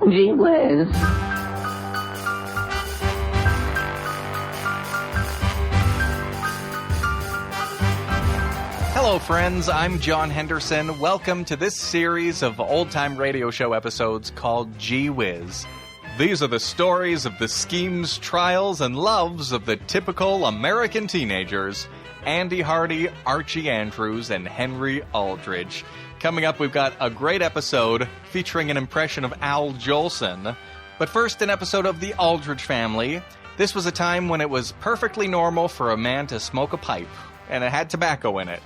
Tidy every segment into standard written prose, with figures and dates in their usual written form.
Gee whiz. Hello, friends. I'm John Henderson. Welcome to this series of old-time radio show episodes called Gee Whiz. These are the stories of the schemes, trials, and loves of the typical American teenagers, Andy Hardy, Archie Andrews, and Henry Aldrich. Coming up, we've got a great episode featuring an impression of Al Jolson. But first, an episode of the Aldrich family. This was a time when it was perfectly normal for a man to smoke a pipe, and it had tobacco in it.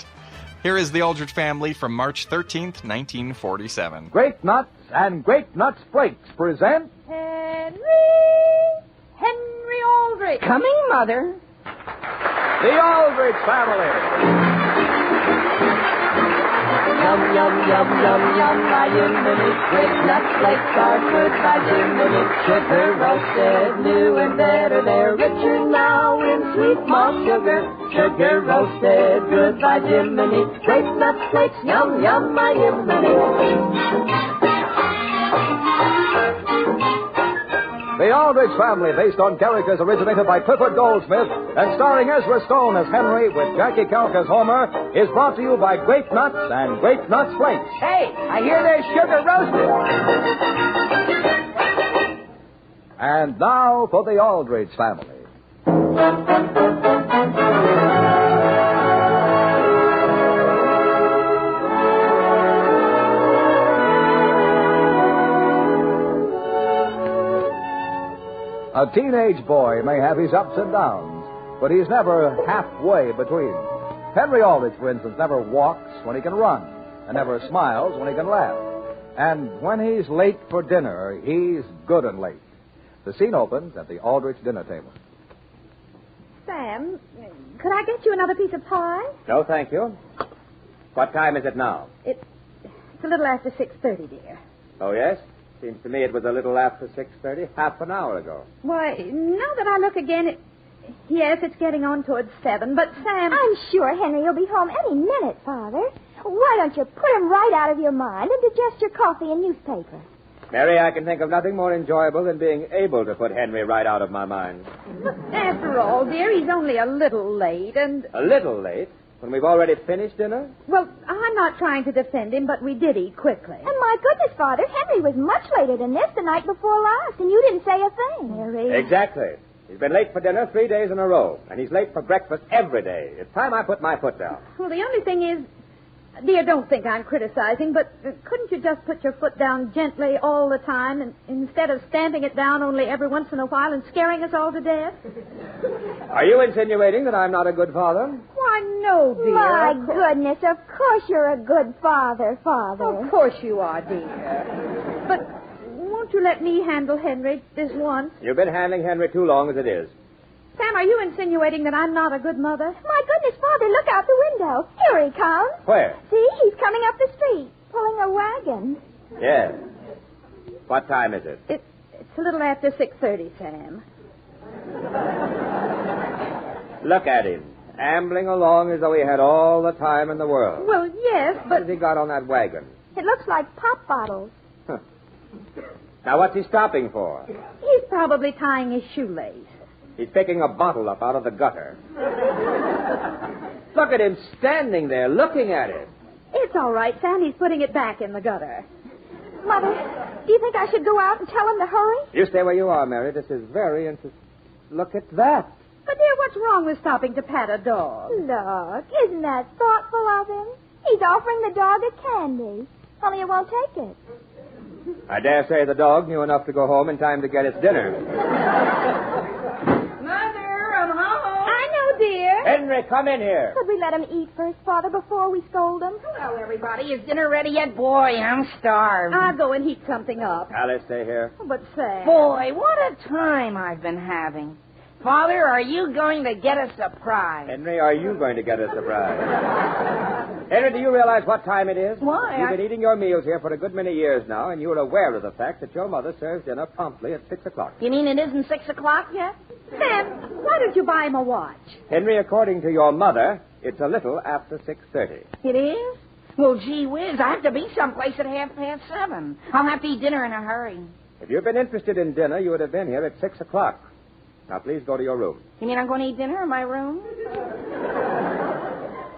Here is the Aldrich family from March 13th, 1947. Grape Nuts and Grape Nuts Flakes present... Henry Aldrich. Coming, Mother. The Aldrich family. Yum, yum, yum, yum, yum, my Jiminy. Grape Nuts Flakes are good by Jiminy. Sugar roasted, new and better. They're richer now in sweet malt sugar. Sugar roasted, good by Jiminy. Grape Nuts Flakes, yum, yum, my Jiminy. The Aldrich family, based on characters originated by Clifford Goldsmith and starring Ezra Stone as Henry with Jackie Kelk as Homer, is brought to you by Grape Nuts and Grape Nuts Flakes. Hey, I hear there's sugar roasted. And now for the Aldrich family. A teenage boy may have his ups and downs, but he's never halfway between. Henry Aldrich, for instance, never walks when he can run, and never smiles when he can laugh. And when he's late for dinner, he's good and late. The scene opens at the Aldrich dinner table. Sam, could I get you another piece of pie? No, thank you. What time is it now? It's a little after 6:30, dear. Oh, yes? Seems to me it was a little after 6:30, half an hour ago. Why, now that I look again, yes, it's getting on towards 7, but Sam... I'm sure Henry will be home any minute, Father. Why don't you put him right out of your mind and digest your coffee and newspaper? Mary, I can think of nothing more enjoyable than being able to put Henry right out of my mind. After all, dear, he's only a little late, and... A little late? When we've already finished dinner? Well, I'm not trying to defend him, but we did eat quickly. And my goodness, Father, Henry was much later than this the night before last, and you didn't say a thing. Mary... Exactly. He's been late for dinner 3 days in a row, and he's late for breakfast every day. It's time I put my foot down. Well, the only thing is... Dear, don't think I'm criticizing, but couldn't you just put your foot down gently all the time and instead of stamping it down only every once in a while and scaring us all to death? Are you insinuating that I'm not a good father? Why, no, dear. My goodness, of course you're a good father, Father. Of course you are, dear. But won't you let me handle Henry this once? You've been handling Henry too long as it is. Sam, are you insinuating that I'm not a good mother? My goodness, Father, look out the window. Here he comes. Where? See, he's coming up the street, pulling a wagon. Yes. What time is it? It's a little after 6:30, Sam. Look at him, ambling along as though he had all the time in the world. Well, yes, What but... has he got on that wagon? It looks like pop bottles. Now, what's he stopping for? He's probably tying his shoelace. He's picking a bottle up out of the gutter. Look at him standing there looking at it. It's all right, Sam. He's putting it back in the gutter. Mother, do you think I should go out and tell him to hurry? You stay where you are, Mary. This is very interesting. Look at that. But, dear, what's wrong with stopping to pat a dog? Look, isn't that thoughtful of him? He's offering the dog a candy, only it won't take it. I dare say the dog knew enough to go home in time to get its dinner. Mother, I'm home. I know, dear. Henry, come in here. Could we let him eat first, Father, before we scold him? Hello, everybody. Is dinner ready yet? Boy, I'm starved. I'll go and heat something up. Alice, stay here. But, Sam... Boy, what a time I've been having. Father, are you going to get a surprise? Henry, are you going to get a surprise? Henry, do you realize what time it is? Why? You've been eating your meals here for a good many years now, and you're aware of the fact that your mother serves dinner promptly at 6 o'clock. You mean it isn't 6 o'clock yet? Sam, why don't you buy him a watch? Henry, according to your mother, it's a little after 6:30. It is? Well, gee whiz, I have to be someplace at 7:30. I'll have to eat dinner in a hurry. If you'd been interested in dinner, you would have been here at 6 o'clock. Now, please go to your room. You mean I'm going to eat dinner in my room?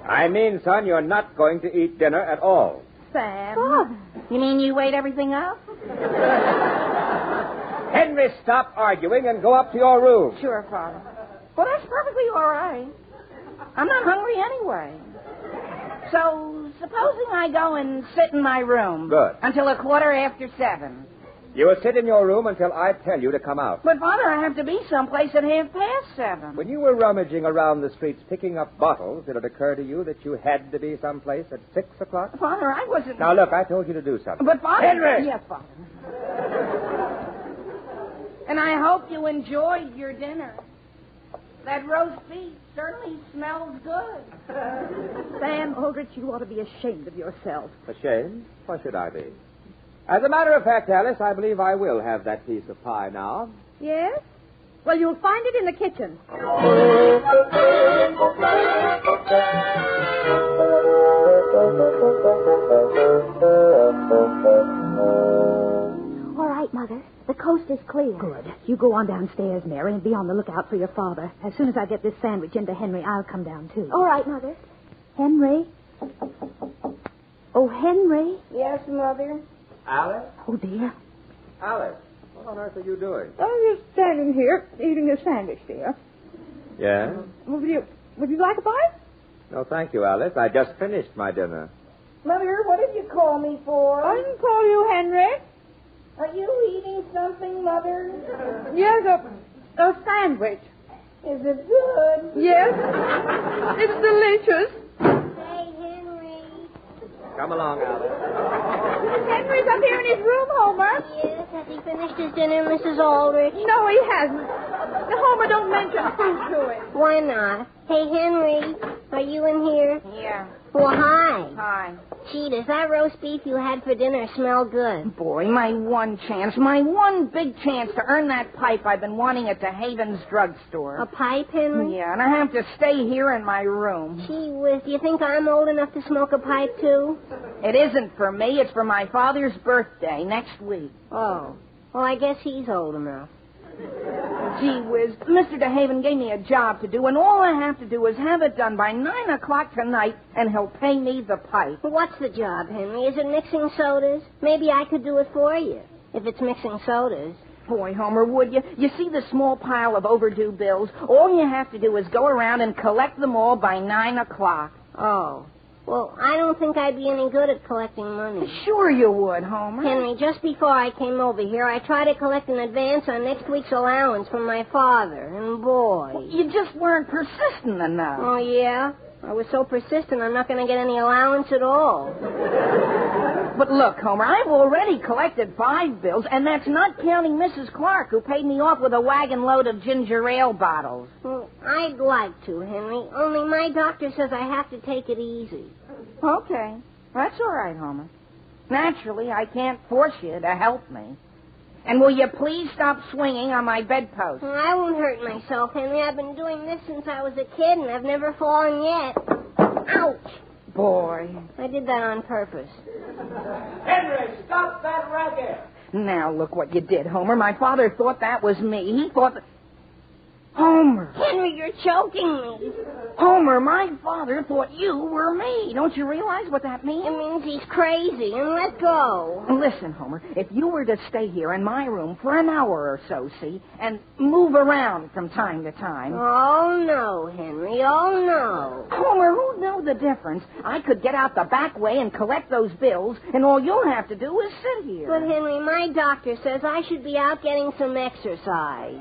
I mean, son, you're not going to eat dinner at all. Sam. Father. You mean you ate everything up? Henry, stop arguing and go up to your room. Sure, Father. Well, that's perfectly all right. I'm not hungry anyway. So, supposing I go and sit in my room. Good. Until 7:15. You will sit in your room until I tell you to come out. But, Father, I have to be someplace at 7:30. When you were rummaging around the streets picking up bottles, did it occur to you that you had to be someplace at 6 o'clock? Father, I wasn't... Now, look, I told you to do something. But, Father... Henry! Yes, Father. And I hope you enjoyed your dinner. That roast beef certainly smells good. Sam, Aldrich, you ought to be ashamed of yourself. Ashamed? Why should I be? As a matter of fact, Alice, I believe I will have that piece of pie now. Yes? Well, you'll find it in the kitchen. All right, Mother. The coast is clear. Good. You go on downstairs, Mary, and be on the lookout for your father. As soon as I get this sandwich into Henry, I'll come down, too. All right, Mother. Henry? Oh, Henry? Yes, Mother? Alice? Oh, dear. Alice, what on earth are you doing? I'm just standing here eating a sandwich, dear. Yes? Would you like a bite? No, thank you, Alice. I just finished my dinner. Mother, what did you call me for? I didn't call you Henry. Are you eating something, Mother? Yes, a sandwich. Is it good? Yes. It's delicious. Hey, Henry. Come along, Alice. Henry's up here in his room, Homer. Yes, has he finished his dinner, Mrs. Aldrich? No, he hasn't. Homer, don't mention food to him. Why not? Hey, Henry, are you in here? Yeah. Well, hi. Hi. Gee, does that roast beef you had for dinner smell good? Boy, my one chance, my one big chance to earn that pipe I've been wanting at the Havens drugstore. A pipe, Henry? Yeah, and I have to stay here in my room. Gee whiz, do you think I'm old enough to smoke a pipe, too? It isn't for me. It's for my father's birthday next week. Oh. Well, I guess he's old enough. Gee whiz, Mr. DeHaven gave me a job to do, and all I have to do is have it done by 9 o'clock tonight, and he'll pay me the pipe. Well, what's the job, Henry? Is it mixing sodas? Maybe I could do it for you, if it's mixing sodas. Boy, Homer, would you? You see the small pile of overdue bills? All you have to do is go around and collect them all by 9 o'clock. Oh. Well, I don't think I'd be any good at collecting money. Sure you would, Homer. Henry, just before I came over here, I tried to collect an advance on next week's allowance from my father, and boy... You just weren't persistent enough. Oh, yeah? I was so persistent I'm not going to get any allowance at all. But look, Homer, I've already collected 5 bills, and that's not counting Mrs. Clark, who paid me off with a wagon load of ginger ale bottles. Well, I'd like to, Henry, only my doctor says I have to take it easy. Okay. That's all right, Homer. Naturally, I can't force you to help me. And will you please stop swinging on my bedpost? Well, I won't hurt myself, Henry. I've been doing this since I was a kid, and I've never fallen yet. Ouch! Boy. I did that on purpose. Henry, stop that racket! Now, look what you did, Homer. My father thought that was me. He thought that... Homer. Henry, you're choking me. Homer, my father thought you were me. Don't you realize what that means? It means he's crazy, and let go. Listen, Homer, if you were to stay here in my room for an hour or so, see, and move around from time to time... Oh, no, Henry, oh, no. Homer, who'd know the difference? I could get out the back way and collect those bills, and all you'll have to do is sit here. But, Henry, my doctor says I should be out getting some exercise.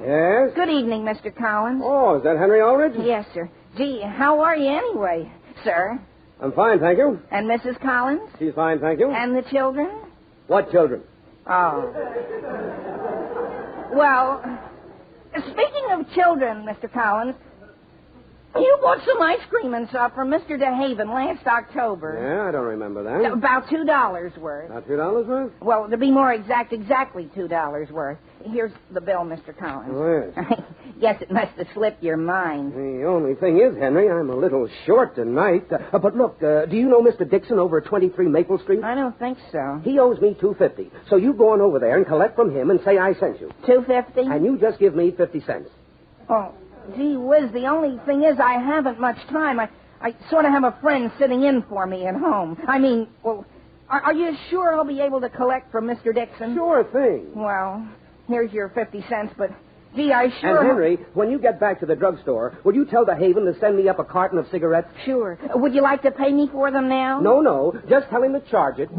Yes? Good evening, Mr. Collins. Oh, is that Henry Aldrich? Yes, sir. Gee, how are you anyway, sir? I'm fine, thank you. And Mrs. Collins? She's fine, thank you. And the children? What children? Oh. Well, speaking of children, Mr. Collins, You bought some ice cream and stuff from Mr. DeHaven last October. Yeah, I don't remember that. About $2 worth. About $2 worth? Well, to be more exact, exactly $2 worth. Here's the bill, Mr. Collins. Oh, yes. I guess it must have slipped your mind. The only thing is, Henry, I'm a little short tonight. But look, do you know Mr. Dixon over at 23 Maple Street? I don't think so. He owes me $2.50. So you go on over there and collect from him and say I sent you. $2.50? And you just give me 50 cents. Oh, gee whiz, the only thing is I haven't much time. I sort of have a friend sitting in for me at home. I mean, well, are you sure I'll be able to collect from Mr. Dixon? Sure thing. Well, here's your 50 cents, but, gee, I sure... And, Henry, when you get back to the drugstore, will you tell the Haven to send me up a carton of cigarettes? Sure. Would you like to pay me for them now? No. Just tell him to charge it.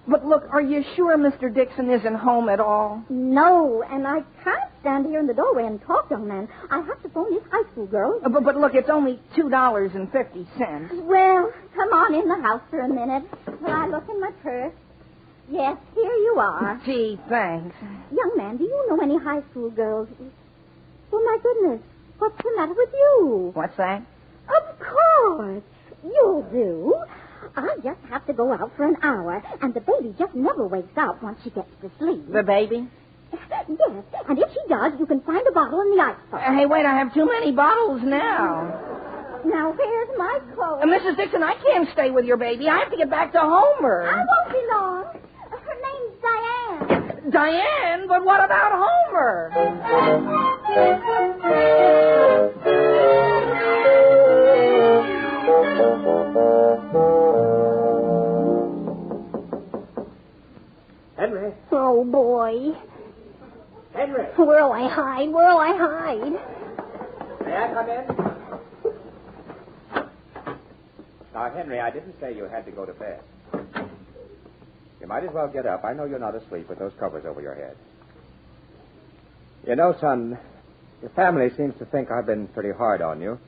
But look, are you sure Mr. Dixon isn't home at all? No, and I can't stand here in the doorway and talk, young man. I have to phone these high school girls. But look, it's only $2.50. Well, come on in the house for a minute while I look in my purse. Yes, here you are. Gee, thanks. Young man, do you know any high school girls? Oh, my goodness. What's the matter with you? What's that? Of course. You'll do. I just have to go out for an hour, and the baby just never wakes up once she gets to sleep. The baby? Yes, and if she does, you can find a bottle in the icebox. Hey, wait, I have too many bottles now. Now, where's my coat? Mrs. Dixon, I can't stay with your baby. I have to get back to Homer. I won't be long. Her name's Diane. Diane? But what about Homer? Henry. Oh, boy. Henry. Where'll I hide? Where'll I hide? May I come in? Now, Henry, I didn't say you had to go to bed. You might as well get up. I know you're not asleep with those covers over your head. You know, son, your family seems to think I've been pretty hard on you,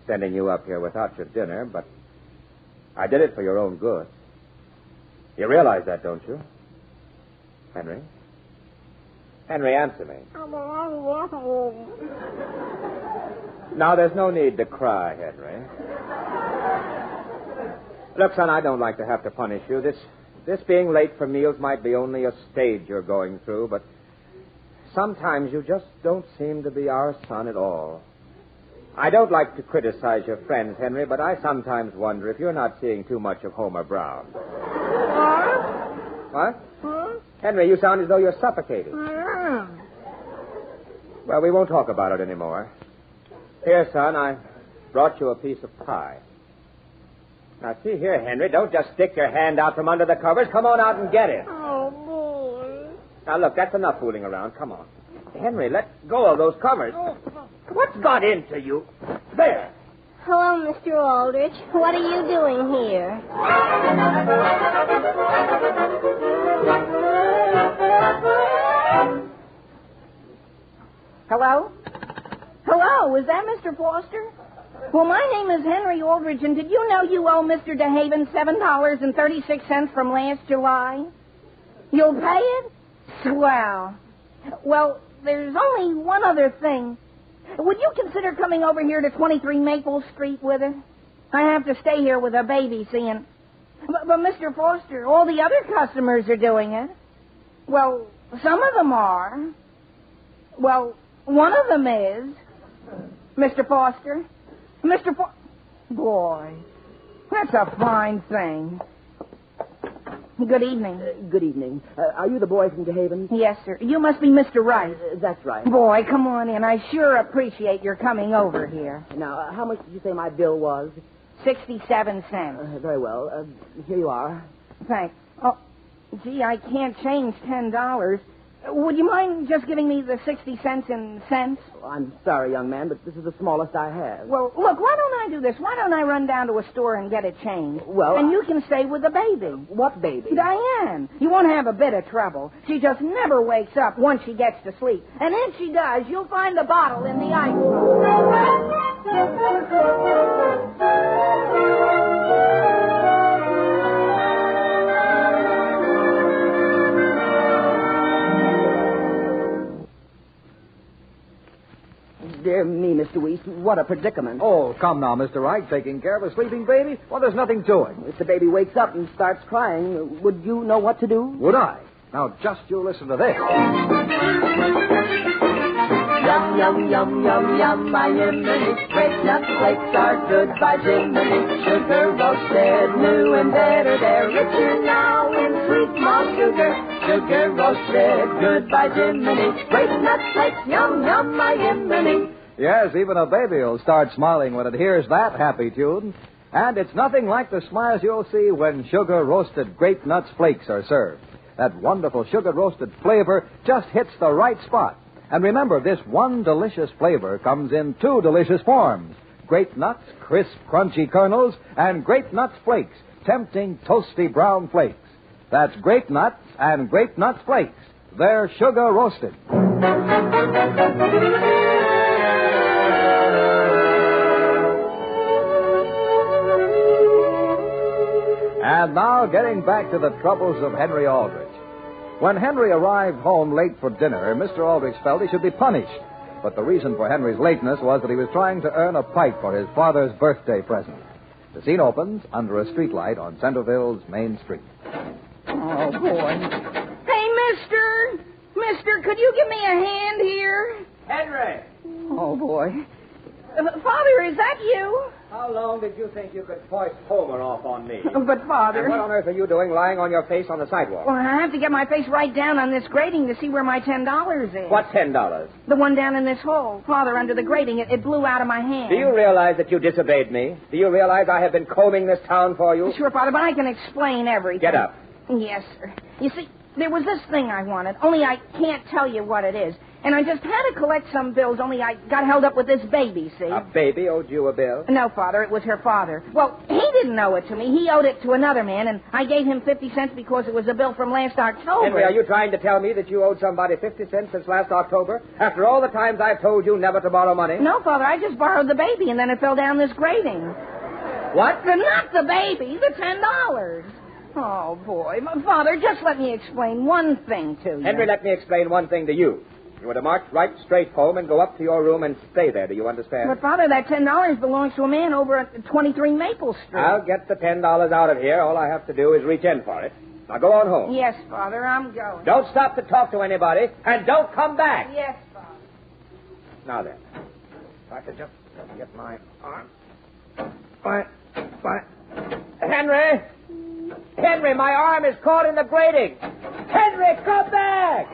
sending you up here without your dinner, but I did it for your own good. You realize that, don't you? Henry? Henry, answer me. Now, there's no need to cry, Henry. Look, son, I don't like to have to punish you. This being late for meals might be only a stage you're going through, but sometimes you just don't seem to be our son at all. I don't like to criticize your friends, Henry, but I sometimes wonder if you're not seeing too much of Homer Brown. What? Henry, you sound as though you're suffocating. Well, we won't talk about it anymore. Here, son, I brought you a piece of pie. Now, see here, Henry, don't just stick your hand out from under the covers. Come on out and get it. Oh, boy. Now, look, that's enough fooling around. Come on. Henry, let go of those covers. What's got into you? There. Hello, Mr. Aldrich. What are you doing here? Hello? Hello, is that Mr. Foster? Well, my name is Henry Aldrich, and did you know you owe Mr. DeHaven $7.36 from last July? You'll pay it? Swell. Well, there's only one other thing. Would you consider coming over here to 23 Maple Street with us? I have to stay here with a baby, seeing. But Mr. Foster, all the other customers are doing it. Well, some of them are. Well, one of them is. Mr. Foster. Boy, that's a fine thing. Good evening. Good evening. Are you the boy from DeHaven? Yes, sir. You must be Mr. Rice. That's right. Boy, come on in. I sure appreciate your coming over here. Now, how much did you say my bill was? 67 cents. Very well. Here you are. Thanks. Oh, gee, I can't change $10. Would you mind just giving me the 60 cents in cents? Oh, I'm sorry, young man, but this is the smallest I have. Well, look, why don't I do this? Why don't I run down to a store and get it changed? Well, and you can stay with the baby. What baby? Diane. You won't have a bit of trouble. She just never wakes up once she gets to sleep. And if she does, you'll find the bottle in the icebox. Dear me, Mr. Weiss, what a predicament. Oh, come now, Mr. Wright, taking care of a sleeping baby? Well, there's nothing to it. If the baby wakes up and starts crying, would you know what to do? Would I? Now, just you listen to this. Yum, yum, yum, yum, yum, my Jiminy. Great nut flakes are good by Jiminy. Sugar roasted, new and better. They're richer now in sweet malt sugar. Sugar roasted, good by Jiminy. Great nut flakes, yum, yum, my Jiminy. Yes, even a baby will start smiling when it hears that happy tune. And it's nothing like the smiles you'll see when sugar-roasted Grape Nuts Flakes are served. That wonderful sugar-roasted flavor just hits the right spot. And remember, this one delicious flavor comes in two delicious forms. Grape Nuts, crisp, crunchy kernels, and Grape Nuts Flakes, tempting, toasty brown flakes. That's Grape Nuts and Grape Nuts Flakes. They're sugar-roasted. And now, getting back to the troubles of Henry Aldrich. When Henry arrived home late for dinner, Mr. Aldrich felt he should be punished. But the reason for Henry's lateness was that he was trying to earn a pipe for his father's birthday present. The scene opens under a streetlight on Centerville's Main Street. Oh, boy. Hey, mister! Mister, could you give me a hand here? Henry! Oh, boy. Father, is that you? How long did you think you could foist Homer off on me? But, Father... And what on earth are you doing lying on your face on the sidewalk? Well, I have to get my face right down on this grating to see where my $10 is. What $10? The one down in this hole. Father, under the grating, it blew out of my hand. Do you realize that you disobeyed me? Do you realize I have been combing this town for you? Sure, Father, but I can explain everything. Get up. Yes, sir. You see, there was this thing I wanted, only I can't tell you what it is. And I just had to collect some bills, only I got held up with this baby, see? A baby owed you a bill? No, Father, it was her father. Well, he didn't owe it to me. He owed it to another man, and I gave him 50 cents because it was a bill from last October. Henry, are you trying to tell me that you owed somebody 50 cents since last October? After all the times I've told you never to borrow money? No, Father, I just borrowed the baby, and then it fell down this grating. What? Not the baby, the $10. Oh, boy. Father, just let me explain one thing to you. Henry, let me explain one thing to you. You are to march right straight home and go up to your room and stay there. Do you understand? But, Father, that $10 belongs to a man over at 23 Maple Street. I'll get the $10 out of here. All I have to do is reach in for it. Now go on home. Yes, Father, I'm going. Don't stop to talk to anybody, and don't come back. Yes, Father. Now then, if I could just get my arm. Henry! Henry, my arm is caught in the grating. Henry, come back!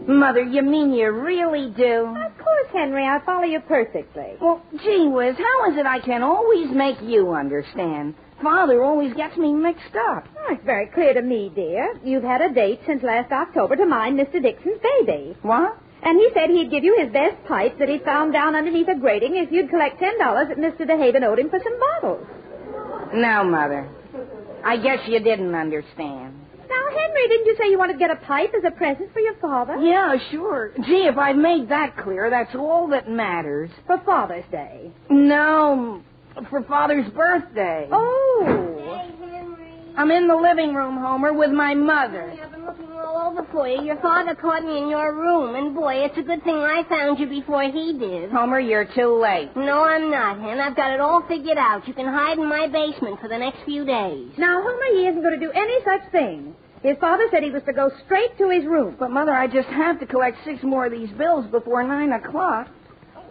Mother, you mean you really do? Of course, Henry. I follow you perfectly. Well, gee whiz, how is it I can always make you understand? Father always gets me mixed up. Oh, it's very clear to me, dear. You've had a date since last October to mind Mr. Dixon's baby. What? And he said he'd give you his best pipe that he found down underneath a grating if you'd collect $10 that Mr. DeHaven owed him for some bottles. No, Mother. I guess you didn't understand. Now, Henry, didn't you say you wanted to get a pipe as a present for your father? Yeah, sure. Gee, if I've made that clear, that's all that matters. For Father's Day. No, for Father's birthday. Oh. Hey, Henry. I'm in the living room, Homer, with my mother. I've been looking all over for you. Your father caught me in your room, and boy, it's a good thing I found you before he did. Homer, you're too late. No, I'm not, Hen. I've got it all figured out. You can hide in my basement for the next few days. Now, Homer, he isn't going to do any such thing. His father said he was to go straight to his room. But, Mother, I just have to collect 6 more of these bills before 9 o'clock.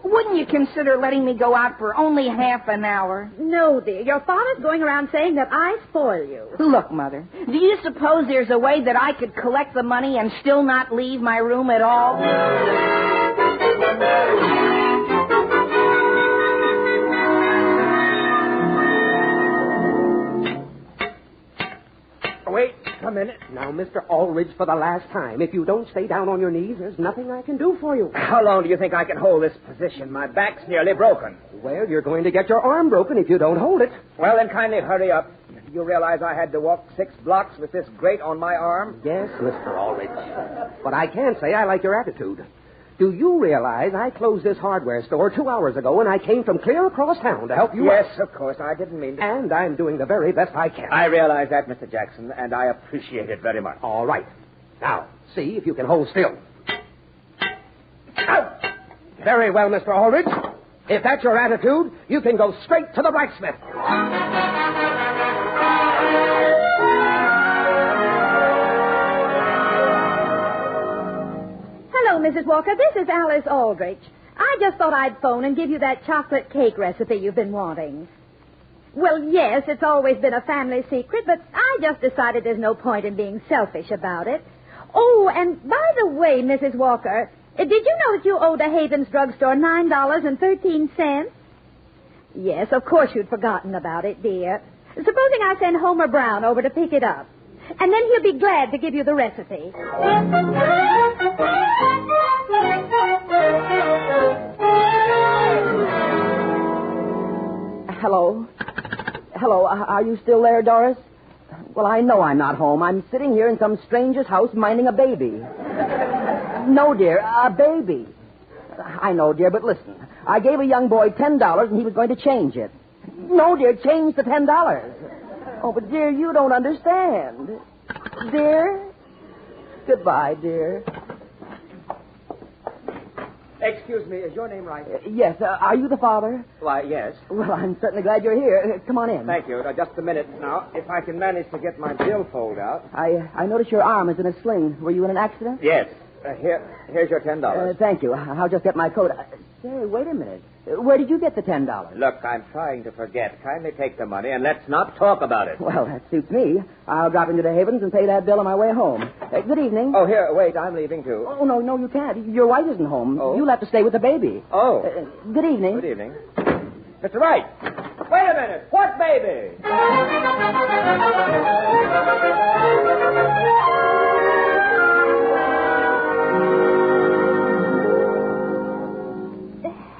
Wouldn't you consider letting me go out for only half an hour? No, dear. Your father's going around saying that I spoil you. Look, Mother, do you suppose there's a way that I could collect the money and still not leave my room at all? Wait a minute. Now, Mr. Aldrich, for the last time, if you don't stay down on your knees, there's nothing I can do for you. How long do you think I can hold this position? My back's nearly broken. Well, you're going to get your arm broken if you don't hold it. Well, then kindly hurry up. You realize I had to walk 6 blocks with this grate on my arm? Yes, Mr. Aldrich. But I can say I like your attitude. Do you realize I closed this hardware store 2 hours ago and I came from clear across town to help you out? Yes, of course. I didn't mean to. And I'm doing the very best I can. I realize that, Mr. Jackson, and I appreciate it very much. All right. Now, see if you can hold still. Out! Very well, Mr. Aldrich. If that's your attitude, you can go straight to the blacksmith. Hello, Mrs. Walker. This is Alice Aldrich. I just thought I'd phone and give you that chocolate cake recipe you've been wanting. Well, yes, it's always been a family secret, but I just decided there's no point in being selfish about it. Oh, and by the way, Mrs. Walker, did you know that you owe the Havens drugstore $9.13? Yes, of course you'd forgotten about it, dear. Supposing I send Homer Brown over to pick it up, and then he'll be glad to give you the recipe. Hello? Hello, are you still there, Doris? Well, I know I'm not home. I'm sitting here in some stranger's house minding a baby. No, dear, a baby. I know, dear, but listen. I gave a young boy $10 and he was going to change it. No, dear, change the $10. Oh, but, dear, you don't understand. Dear? Goodbye, dear. Excuse me, is your name right? Yes, are you the father? Why, yes. Well, I'm certainly glad you're here. Come on in. Thank you. Just a minute now. If I can manage to get my billfold out. I notice your arm is in a sling. Were you in an accident? Yes. Here's your $10. Thank you. I'll just get my coat. Say, wait a minute. Where did you get the $10? Look, I'm trying to forget. Kindly take the money and let's not talk about it. Well, that suits me. I'll drop into the Havens and pay that bill on my way home. Good evening. Oh, here, wait, I'm leaving too. Oh, no, you can't. Your wife isn't home. Oh? You'll have to stay with the baby. Oh. Good evening. Good evening. Mr. Wright. Wait a minute. What baby?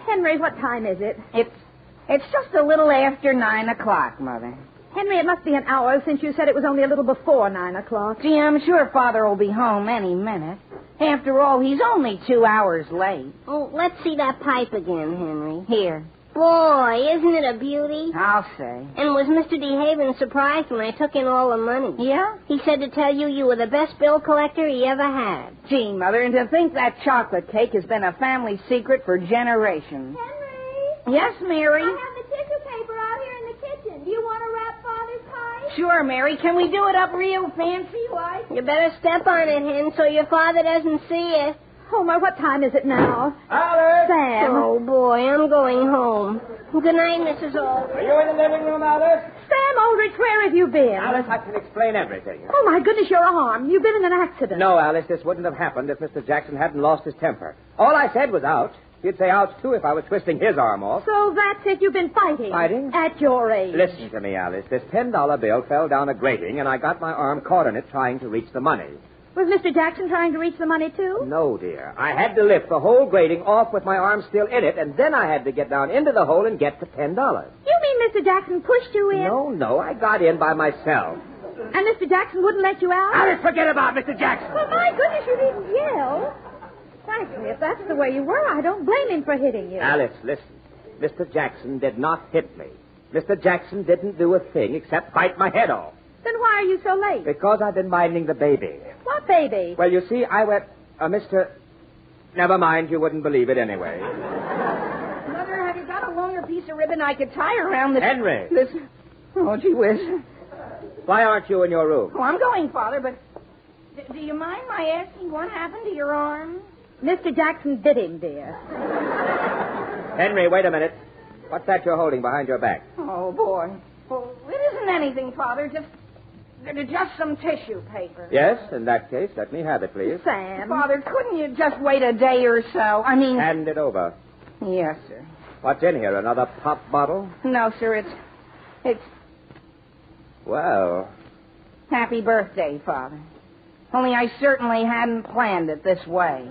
Henry, what time is it? It's just a little after 9 o'clock, Mother. Henry, it must be an hour since you said it was only a little before 9 o'clock. Gee, I'm sure Father will be home any minute. After all, he's only 2 hours late. Oh, let's see that pipe again, Henry. Here, Boy, isn't it a beauty? I'll say. And was Mr. DeHaven surprised when I took in all the money? Yeah? He said to tell you you were the best bill collector he ever had. Gee, Mother, and to think that chocolate cake has been a family secret for generations. Henry? Yes, Mary? I have the tissue paper out here in the kitchen. Do you want to wrap Father's pie? Sure, Mary. Can we do it up real fancy like? You better step on it, Hen, so your father doesn't see it. Homer, what time is it now? Alice! Sam. Oh, boy, I'm going home. Good night, Mrs. Aldrich. Are you in the living room, Alice? Sam Aldrich, where have you been? Alice, I can explain everything. Oh, my goodness, your arm. You've been in an accident. No, Alice, this wouldn't have happened if Mr. Jackson hadn't lost his temper. All I said was ouch. He'd say ouch, too, if I was twisting his arm off. So that's it. You've been fighting. Fighting? At your age. Listen to me, Alice. This $10 bill fell down a grating, and I got my arm caught in it trying to reach the money. Was Mr. Jackson trying to reach the money, too? No, dear. I had to lift the whole grating off with my arm still in it, and then I had to get down into the hole and get the $10. You mean Mr. Jackson pushed you in? No, I got in by myself. And Mr. Jackson wouldn't let you out? Alice, forget about Mr. Jackson. Well, my goodness, you didn't yell. Frankly, if that's the way you were, I don't blame him for hitting you. Alice, listen. Mr. Jackson did not hit me. Mr. Jackson didn't do a thing except bite my head off. Then why are you so late? Because I've been minding the baby. What baby? Well, you see, I went... Mr... Never mind, you wouldn't believe it anyway. Mother, have you got a longer piece of ribbon I could tie around this... Henry! This... Oh, gee whiz. Why aren't you in your room? Oh, I'm going, Father, but... Do you mind my asking what happened to your arm? Mr. Jackson bit him, dear. Henry, wait a minute. What's that you're holding behind your back? Oh, boy. Well, it isn't anything, Father. Just some tissue paper. Yes, in that case, let me have it, please. Sam. Father, couldn't you just wait a day or so? I mean... Hand it over. Yes, sir. What's in here, another pop bottle? No, sir, it's... Well... Happy birthday, Father. Only I certainly hadn't planned it this way.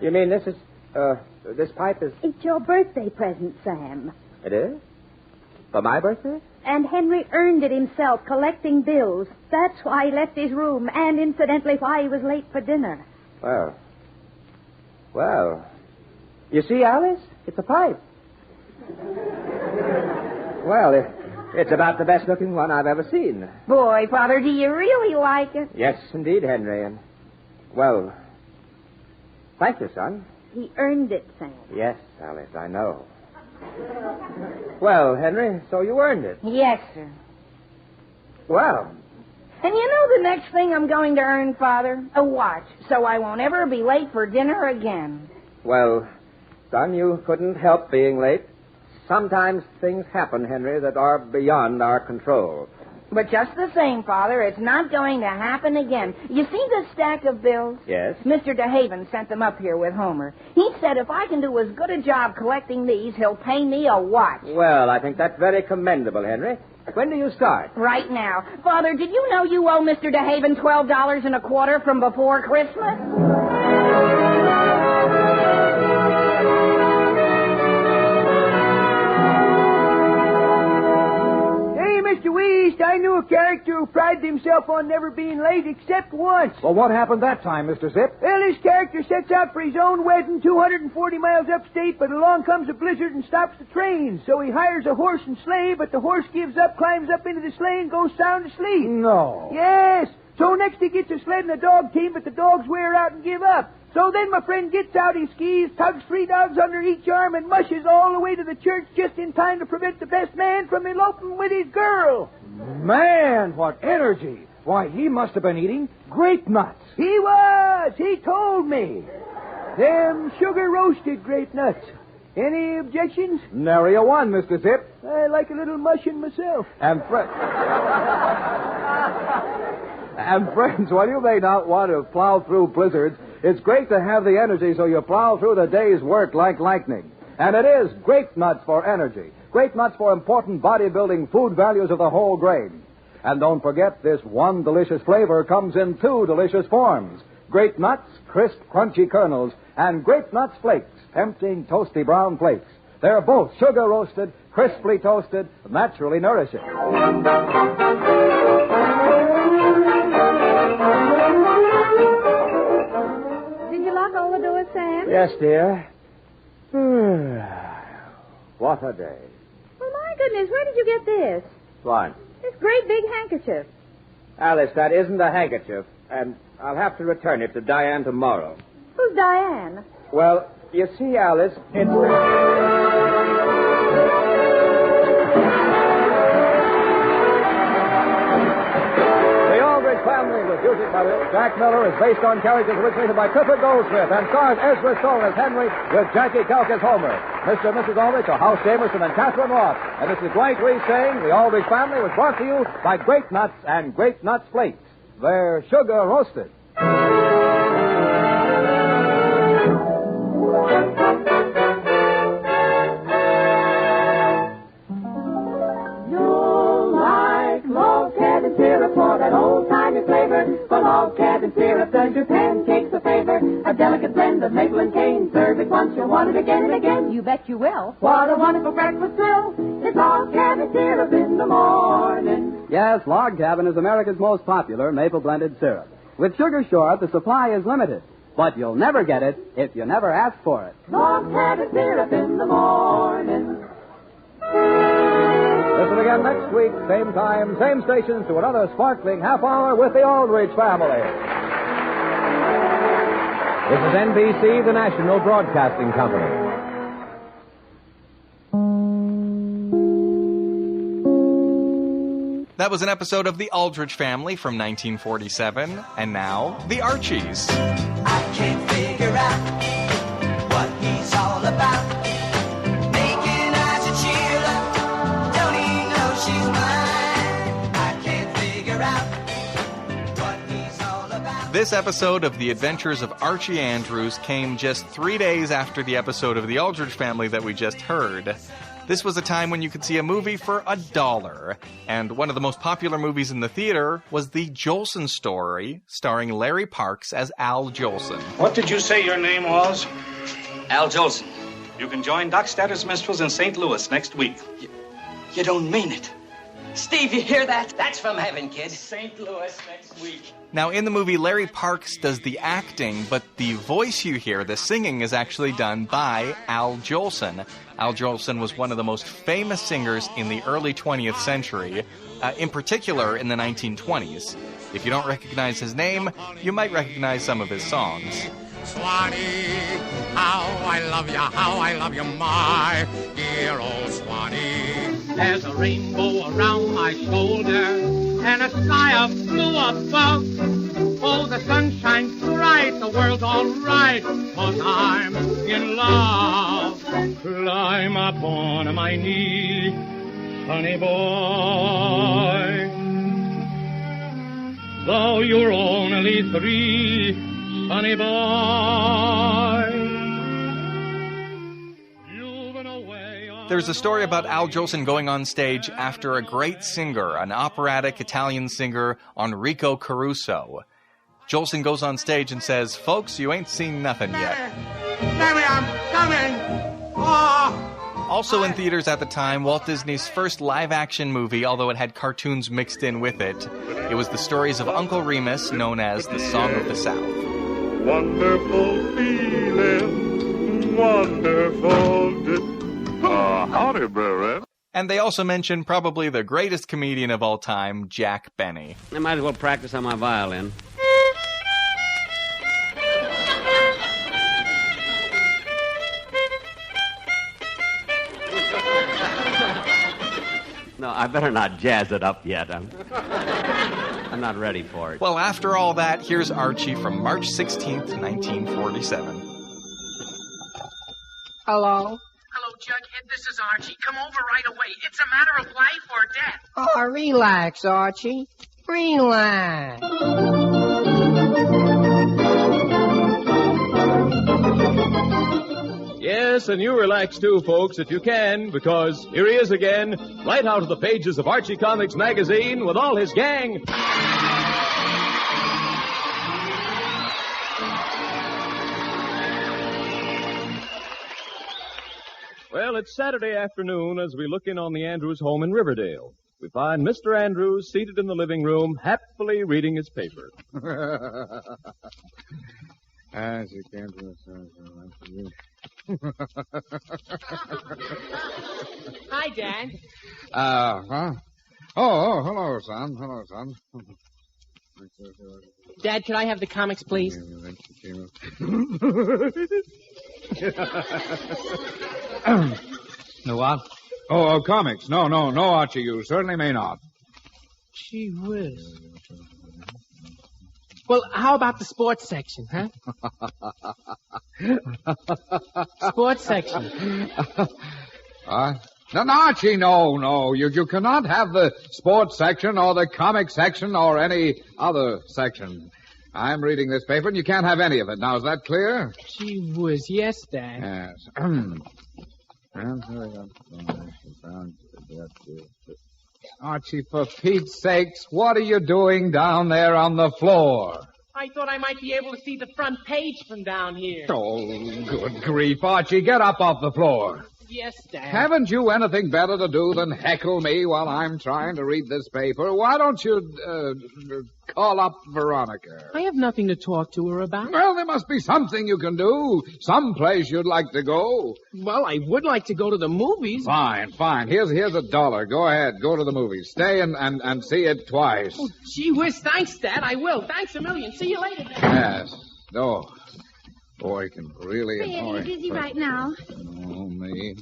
You mean this is... this pipe is... It's your birthday present, Sam. It is? For my birthday? And Henry earned it himself, collecting bills. That's why he left his room, and incidentally, why he was late for dinner. Well, Well, you see, Alice? It's a pipe. Well, it's about the best-looking one I've ever seen. Boy, Father, do you really like it? Yes, indeed, Henry. And, well, thank you, son. He earned it, Sam. Yes, Alice, I know. Well, Henry, so you earned it. Yes, sir. Well. And you know the next thing I'm going to earn, Father? A watch, so I won't ever be late for dinner again. Well, son, you couldn't help being late. Sometimes things happen, Henry, that are beyond our control. But just the same, Father, it's not going to happen again. You see this stack of bills? Yes. Mr. DeHaven sent them up here with Homer. He said if I can do as good a job collecting these, he'll pay me a watch. Well, I think that's very commendable, Henry. When do you start? Right now. Father, did you know you owe Mr. DeHaven $12.25 from before Christmas? Mr. Weast, I knew a character who prided himself on never being late except once. Well, what happened that time, Mr. Zip? Well, this character sets out for his own wedding 240 miles upstate, but along comes a blizzard and stops the train. So he hires a horse and sleigh, but the horse gives up, climbs up into the sleigh, and goes sound asleep. No. Yes. So next he gets a sled and a dog team, but the dogs wear out and give up. So then my friend gets out his skis, tugs 3 dogs under each arm, and mushes all the way to the church just in time to prevent the best man from eloping with his girl. Man, what energy. Why, he must have been eating grape nuts. He was. He told me. Them sugar-roasted grape nuts. Any objections? Nary a one, Mr. Zip. I like a little mushing myself. And friends, while you may not want to plow through blizzards, it's great to have the energy so you plow through the day's work like lightning. And it is grape nuts for energy. Grape nuts for important bodybuilding food values of the whole grain. And don't forget, this one delicious flavor comes in 2 delicious forms. Grape nuts, crisp, crunchy kernels, and grape nuts flakes, tempting, toasty brown flakes. They're both sugar-roasted, crisply toasted, naturally nourishing. Did you lock all the doors, Sam? Yes, dear. What a day. Well, my goodness, where did you get this? What? This great big handkerchief. Alice, that isn't a handkerchief, and I'll have to return it to Diane tomorrow. Who's Diane? Well, you see, Alice, it's... The Aldrich Family, with music by Jack Miller, is based on characters originated by Clifford Goldsmith and stars Ezra Stone as Henry with Jackie Kelk as Homer. Mr. and Mrs. Aldrich are House Jamerson and Catherine Roth. And this is Dwight Reese saying The Aldrich Family was brought to you by Grape Nuts and Grape Nuts Flakes. They're sugar roasted. For that old-timey flavor, for log cabin syrup does your pancakes a favor. A delicate blend of maple and cane. Serve it once, you'll want it again and again. You bet you will. What a wonderful breakfast thrill. It's log cabin syrup in the morning. Yes, Log Cabin is America's most popular maple-blended syrup. With Sugar Short, the supply is limited. But you'll never get it if you never ask for it. Log cabin syrup in the morning. Listen again next week, same time, same stations, to another sparkling half hour with the Aldrich Family. This is NBC, the national broadcasting company. That was an episode of The Aldrich Family from 1947. And now, The Archies. I can't figure out what he's all about. Making eyes at Sheila. Don't he know she's mine? I can't figure out what he's all about. This episode of The Adventures of Archie Andrews came just 3 days after the episode of The Aldrich Family that we just heard. This was a time when you could see a movie for $1. And one of the most popular movies in the theater was The Jolson Story, starring Larry Parks as Al Jolson. What did you say your name was? Al Jolson. You can join Doc Statter's Minstrels in St. Louis next week. You don't mean it. Steve, you hear that? That's from heaven, kid. St. Louis next week. Now, in the movie, Larry Parks does the acting, but the voice you hear, the singing, is actually done by Al Jolson. Al Jolson was one of the most famous singers in the early 20th century, in particular in the 1920s. If you don't recognize his name, you might recognize some of his songs. Swanee, how I love you, my dear old Swanee. There's a rainbow around my shoulder and a sky of blue above. Oh, the sun shines bright, the world's all right, 'cause I'm in love. Climb up on my knee, honey boy. Though you're only 3, honey boy. There's a story about Al Jolson going on stage after a great singer, an operatic Italian singer, Enrico Caruso. Jolson goes on stage and says, "Folks, you ain't seen nothing yet." Baby, I'm coming. Oh. Also in theaters at the time, Walt Disney's first live-action movie, although it had cartoons mixed in with it. It was the stories of Uncle Remus, known as the Song of the South. Wonderful feeling, wonderful. Howdy, Barrett. And they also mentioned probably the greatest comedian of all time, Jack Benny. I might as well practice on my violin. No, I better not jazz it up yet. I'm not ready for it. Well, after all that, here's Archie from March 16th, 1947. Hello? Hello, Jughead. This is Archie. Come over right away. It's a matter of life or death. Oh, relax, Archie. Relax. Yes, and you relax too, folks, if you can, because here he is again, right out of the pages of Archie Comics magazine with all his gang. Well, it's Saturday afternoon as we look in on the Andrews home in Riverdale. We find Mr. Andrews seated in the living room, happily reading his paper. As you came to us, Hi, Dad. Huh? Oh, hello, son. Hello, son. Dad, could I have the comics, please? The what? Oh, comics. No, Archie, you certainly may not. Gee whiz. Well, how about the sports section, huh? Sports section. No, Archie, no. You cannot have the sports section or the comic section or any other section. I'm reading this paper, and you can't have any of it. Now, is that clear? Gee whiz, yes, Dad. Yes. Archie, for Pete's sakes, what are you doing down there on the floor? I thought I might be able to see the front page from down here. Oh, good grief, Archie, get up off the floor. Yes, Dad. Haven't you anything better to do than heckle me while I'm trying to read this paper? Why don't you, call up Veronica? I have nothing to talk to her about. Well, there must be something you can do. Some place you'd like to go. Well, I would like to go to the movies. Fine. Here's $1. Go ahead. Go to the movies. Stay and see it twice. Oh, gee whiz, thanks, Dad. I will. Thanks a million. See you later, Dad. Yes. Oh, boy, can really Hey, annoy. are you busy right now? Oh, me.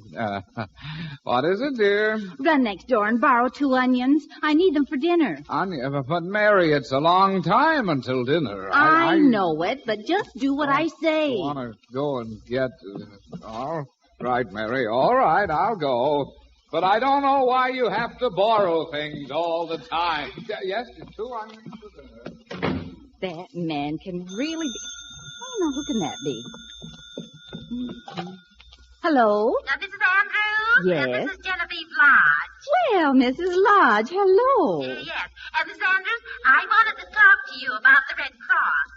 What is it, dear? Run next door and borrow 2 onions. I need them for dinner. But Mary, it's a long time until dinner. I know it, but just do what I say. I want to go and get... all right, Mary. All right, I'll go. But I don't know why you have to borrow things all the time. Yes, 2 onions for dinner. That man can really be... Oh, now, who can that be? Hello? Mrs. Andrews? Yes? This is Genevieve Lodge. Well, Mrs. Lodge, hello. Yes. Miss Andrews, I wanted to talk to you about the Red Cross.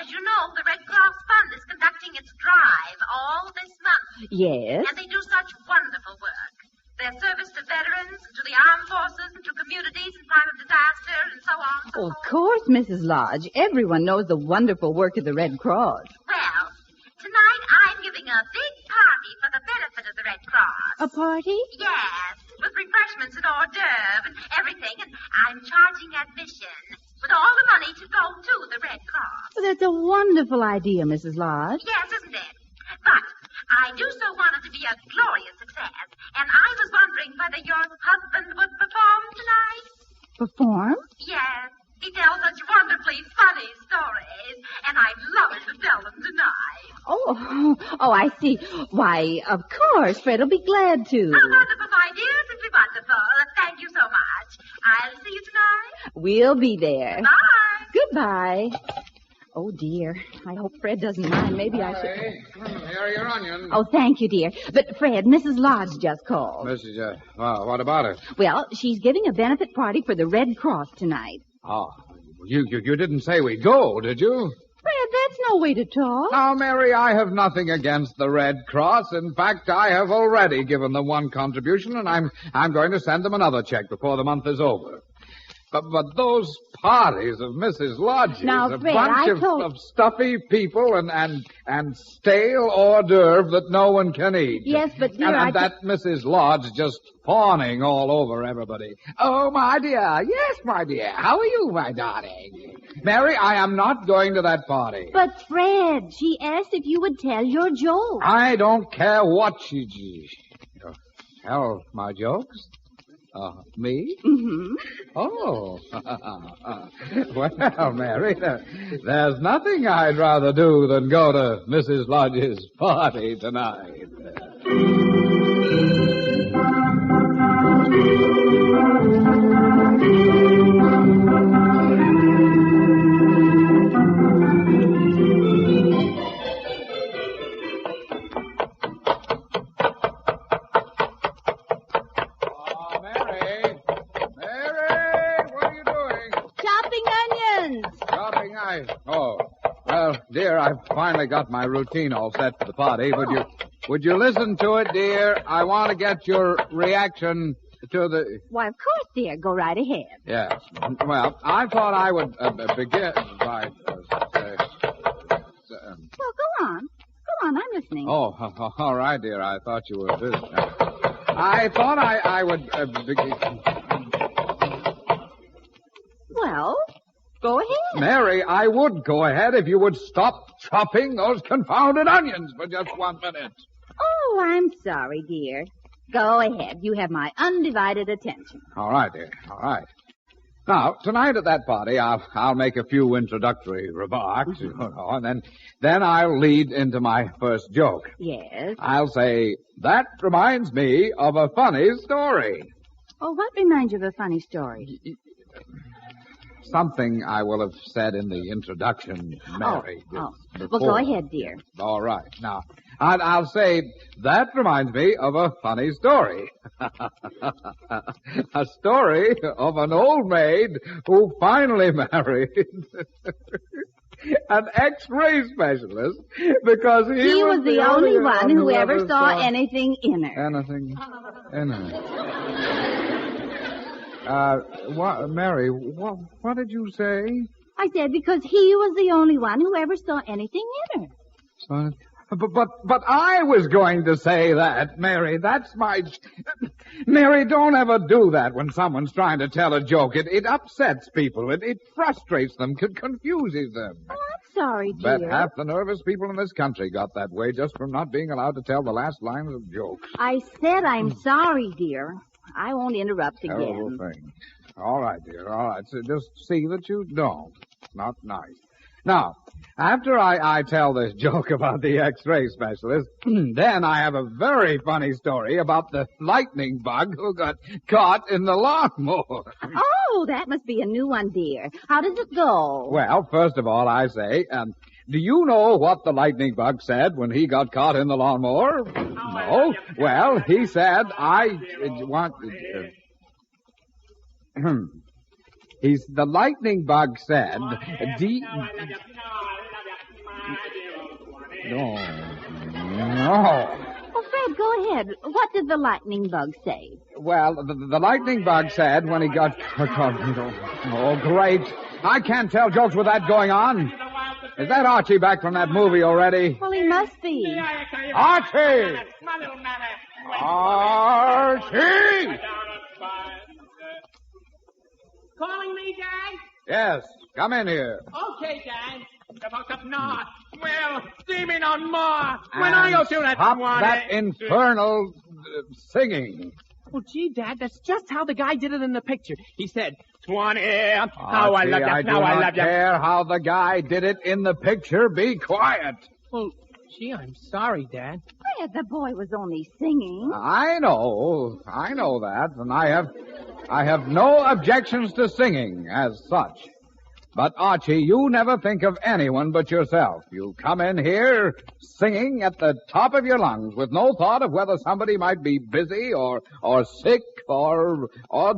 As you know, the Red Cross Fund is conducting its drive all this month. Yes? And they do such wonderful work. their service to veterans, to the armed forces, to communities in time of disaster, and so on. Oh, of course, Mrs. Lodge. Everyone knows the wonderful work of the Red Cross. Well, tonight I'm giving a big party for the benefit of the Red Cross. A party? Yes, with refreshments and hors d'oeuvre and everything, and I'm charging admission with all the money to go to the Red Cross. Well, that's a wonderful idea, Mrs. Lodge. Yes, isn't it? But I do so want it to be a glorious success, and I was wondering whether your husband would perform tonight. Perform? Yes. He tells such wonderfully funny stories, and I'd love to tell them tonight. Oh, I see. Why, of course, Fred will be glad to. How wonderful, my dear. Simply wonderful. Thank you so much. I'll see you tonight. We'll be there. Bye. Goodbye. Oh, dear. I hope Fred doesn't mind. Maybe I should... Here are your onions. Oh, thank you, dear. But, Fred, Mrs. Lodge just called. Well, what about it? Well, she's giving a benefit party for the Red Cross tonight. Oh, you didn't say we'd go, did you? Fred, that's no way to talk. Now, Mary, I have nothing against the Red Cross. In fact, I have already given them one contribution, and I'm going to send them another check before the month is over. But those parties of Mrs. Lodge's, now, a Fred, bunch of stuffy people and stale hors d'oeuvre that no one can eat. Yes, but dear, and that Mrs. Lodge just fawning all over everybody. Oh, my dear. Yes, my dear. How are you, my darling? Mary, I am not going to that party. But, Fred, she asked if you would tell your joke. I don't care what she... Tell my jokes? Me? Mm-hmm. Oh. Well, Mary, there's nothing I'd rather do than go to Mrs. Lodge's party tonight. Dear, I've finally got my routine all set for the party. Would you listen to it, dear? I want to get your reaction to the... Why, of course, dear. Go right ahead. Yes. Well, I thought I would begin by... Well, go on. Go on, I'm listening. Oh, all right, dear. I thought you were busy. I thought I would begin... Well... Go ahead. Mary, I would go ahead if you would stop chopping those confounded onions for just 1 minute. Oh, I'm sorry, dear. Go ahead. You have my undivided attention. All right, dear. All right. Now, tonight at that party, I'll make a few introductory remarks, and then I'll lead into my first joke. Yes? I'll say, that reminds me of a funny story. Oh, what reminds you of a funny story? Something I will have said in the introduction, Mary. Well, go ahead, dear. All right. Now, I'll say, that reminds me of a funny story. A story of an old maid who finally married an X-ray specialist because he was the only one who ever saw anything in her. Anything in her. Mary, what did you say? I said because he was the only one who ever saw anything in her. But I was going to say that, Mary. That's my... Mary, don't ever do that when someone's trying to tell a joke. It upsets people. It frustrates them, confuses them. Oh, I'm sorry, dear. Bet half the nervous people in this country got that way just from not being allowed to tell the last lines of jokes. I said I'm sorry, dear. I won't interrupt again. Terrible thing. All right, dear. All right. So just see that you don't. Not nice. Now, after I tell this joke about the X-ray specialist, then I have a very funny story about the lightning bug who got caught in the lawnmower. Oh, that must be a new one, dear. How does it go? Well, first of all, I say, do you know what the lightning bug said when he got caught in the lawnmower? No? Well, he said, the lightning bug said, No. Oh, Fred, go ahead. What did the lightning bug say? Well, the lightning bug said when he got... Oh, great. I can't tell jokes with that going on. Is that Archie back from that movie already? Well, he must be. Archie! Archie! Calling me, Dad? Yes, come in here. Okay, Dad. About up north. Well, see me no more. When I go to that Stop one... that infernal singing. Well, gee, Dad, that's just how the guy did it in the picture. He said, Swanee, how I Archie, love you, I do how I not love you. care how the guy did it in the picture. Be quiet. Well, gee, I'm sorry, Dad. Fred, the boy was only singing. I know that, and I have no objections to singing as such. But, Archie, you never think of anyone but yourself. You come in here singing at the top of your lungs with no thought of whether somebody might be busy or sick or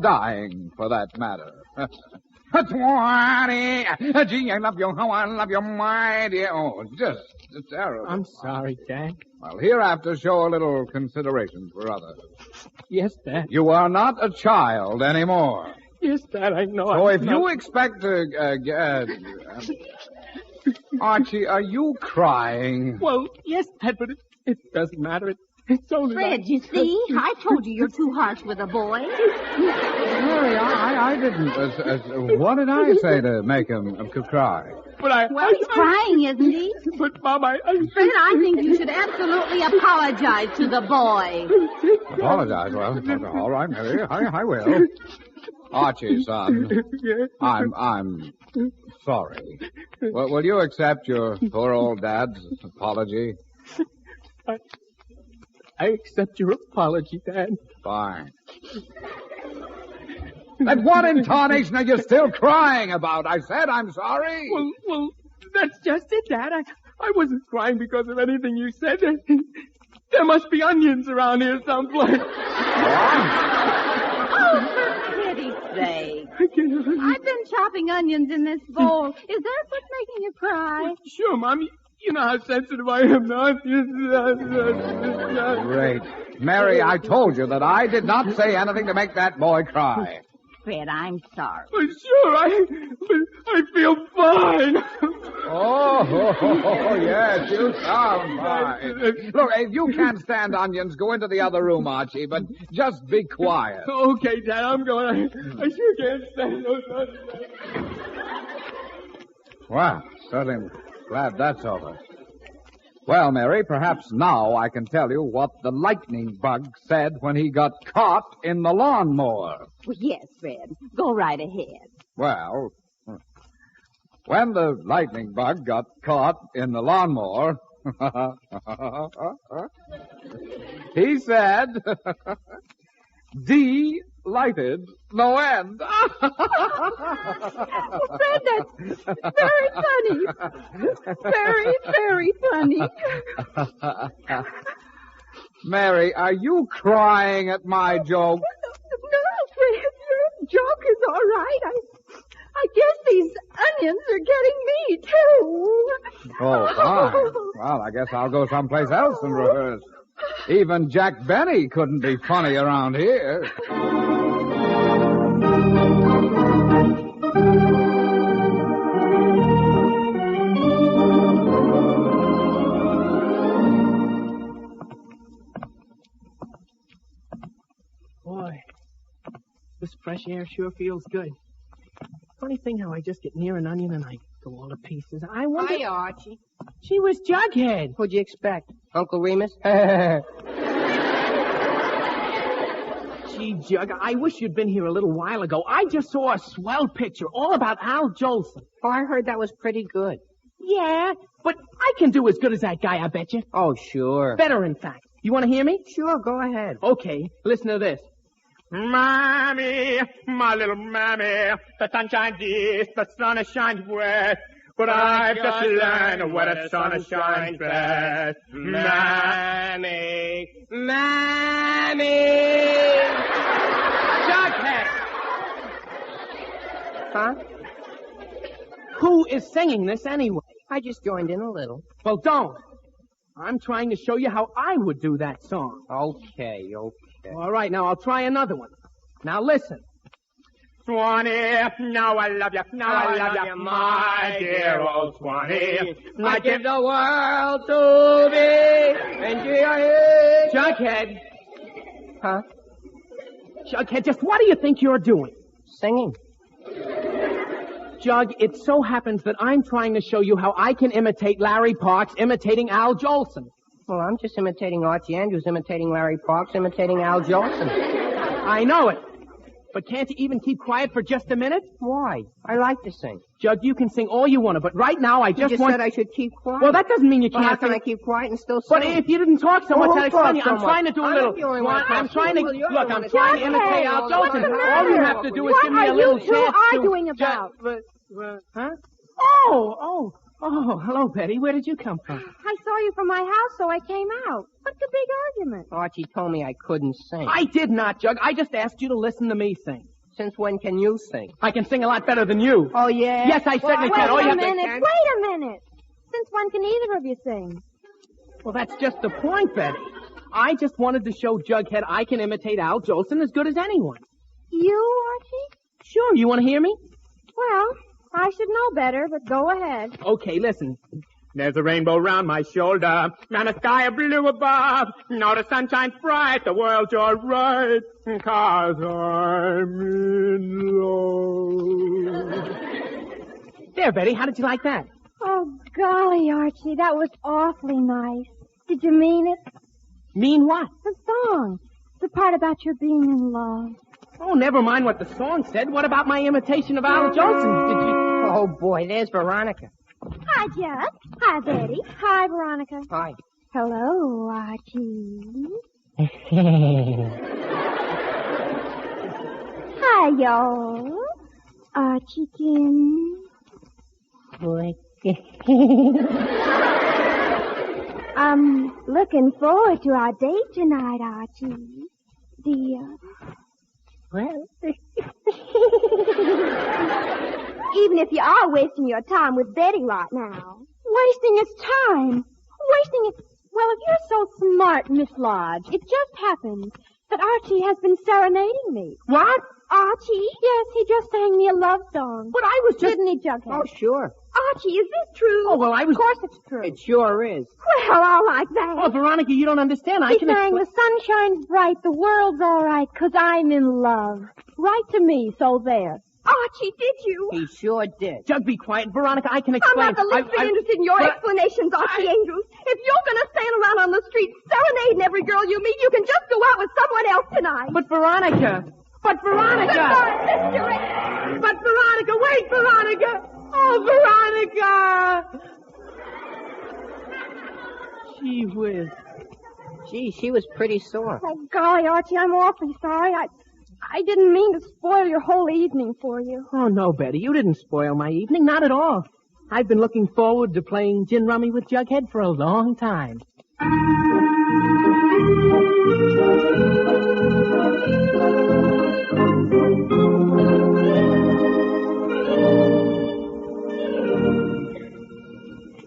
dying, for that matter. Gee, I love you, how I love you, my dear. Oh, just terrible. I'm sorry, Dad. Well, hereafter, show a little consideration for others. Yes, Dad. You are not a child anymore. Yes, Dad, I know. So if you expect to Archie, are you crying? Well, yes, Dad, but it doesn't matter. It's only... Fred, you see? I told you you're too harsh with a boy. Mary, I didn't. What did I say to make him cry? But Well, he's crying, isn't he? But, Mom, Fred, I think you should absolutely apologize to the boy. Apologize? Well, all right, Mary, I will. Archie, son, I'm sorry. Well, will you accept your poor old dad's apology? I accept your apology, Dad. Fine. And what in tarnation are you still crying about? I said I'm sorry. Well, that's just it, Dad. I wasn't crying because of anything you said. There must be onions around here someplace. Oh, for pity's sake. I've been chopping onions in this bowl. Is that what's making you cry? Well, sure, Mom. You know how sensitive I am now. Great. Mary, I told you that I did not say anything to make that boy cry. Fred, I'm sorry. Well, sure, I feel fine. Oh, yes, you sound fine. Look, if you can't stand onions, go into the other room, Archie, but just be quiet. Okay, Dad, I'm going. I sure can't stand those onions. Well, certainly glad that's over. Well, Mary, perhaps now I can tell you what the lightning bug said when he got caught in the lawnmower. Well, yes, Fred. Go right ahead. Well, when the lightning bug got caught in the lawnmower, he said, delighted, no end. Fred, that's very funny. Very, very funny. Mary, are you crying at my joke? No, Fred, your joke is all right. I guess these onions are getting me, too. Oh, fine. Well, I guess I'll go someplace else and rehearse. Even Jack Benny couldn't be funny around here. Boy, this fresh air sure feels good. Funny thing how I just get near an onion and I go all to pieces. I wonder... Hi, Archie. She was Jughead. What'd you expect? Uncle Remus? Gee, Jug, I wish you'd been here a little while ago. I just saw a swell picture all about Al Jolson. Oh, I heard that was pretty good. Yeah, but I can do as good as that guy, I bet you. Oh, sure. Better, in fact. You want to hear me? Sure, go ahead. Okay, listen to this. Mammy, my little mammy, the sun shines east, the sun shines west, but I've just learned where the sun shines best. Mammy, Jughead! Huh? Who is singing this anyway? I just joined in a little. Well, don't. I'm trying to show you how I would do that song. Okay. All right, now I'll try another one. Now listen. Swanee, now I love you, my dear old Swanee. I give the world to thee, and Jughead. Huh? Jughead, just what do you think you're doing? Singing. Jug, it so happens that I'm trying to show you how I can imitate Larry Parks imitating Al Jolson. Well, I'm just imitating Archie Andrews, imitating Larry Parks, imitating Al Jolson. I know it. But can't you even keep quiet for just a minute? Why? I like to sing. Jug, you can sing all you want to, but right now I just want... said I should keep quiet. Well, that doesn't mean you can't How can sing. I keep quiet and still sing? But if you didn't talk so much, I'd explain you. I'm so trying to much? do a I'm little... not the only one I'm trying to... Well, you're Look, the I'm one trying to that's imitate Al talking. Jolson. What's the All matter? you have to do is give me a little chance to... What are you two arguing about? Huh? Oh, hello, Betty. Where did you come from? I saw you from my house, so I came out. What's the big argument? Archie told me I couldn't sing. I did not, Jug. I just asked you to listen to me sing. Since when can you sing? I can sing a lot better than you. Oh, yeah? Yes, I certainly can. Wait a minute. Since when can either of you sing? Well, that's just the point, Betty. I just wanted to show Jughead I can imitate Al Jolson as good as anyone. You, Archie? Sure. You want to hear me? Well, I should know better, but go ahead. Okay, listen. There's a rainbow round my shoulder, and a sky of blue above. Now the sun shines bright, the world's all right, 'cause I'm in love. There, Betty, how did you like that? Oh, golly, Archie, that was awfully nice. Did you mean it? Mean what? The song. The part about your being in love. Oh, never mind what the song said. What about my imitation of Al Jolson? Did you... Oh, boy, there's Veronica. Hi, Jug. Hi, Betty. Hi, Veronica. Hi. Hello, Archie. Hi, y'all. Archie-kin. I'm looking forward to our date tonight, Archie. Dear. Well... Even if you are wasting your time with Betty right now. Wasting his time. Wasting it. Well, if you're so smart, Miss Lodge, it just happens that Archie has been serenading me. What? Archie? Yes, he just sang me a love song. But I was just... Didn't he, Jughead? Oh, sure. Archie, is this true? Oh, well, I was... Of course it's true. It sure is. Well, I like that. Oh, Veronica, you don't understand. He sang, the sun shines bright, the world's all right, 'cause I'm in love. Right to me, so there. Archie, did you? He sure did. Jug, be quiet. Veronica, I can explain. I'm not the least bit interested in your explanations, Archie Andrews. If you're going to stand around on the street serenading every girl you meet, you can just go out with someone else tonight. But Veronica! But Veronica! But Veronica, wait, Veronica! Oh, Veronica! Gee whiz. Gee, she was pretty sore. Oh, golly, Archie, I'm awfully sorry. I didn't mean to spoil your whole evening for you. Oh, no, Betty, you didn't spoil my evening. Not at all. I've been looking forward to playing gin rummy with Jughead for a long time.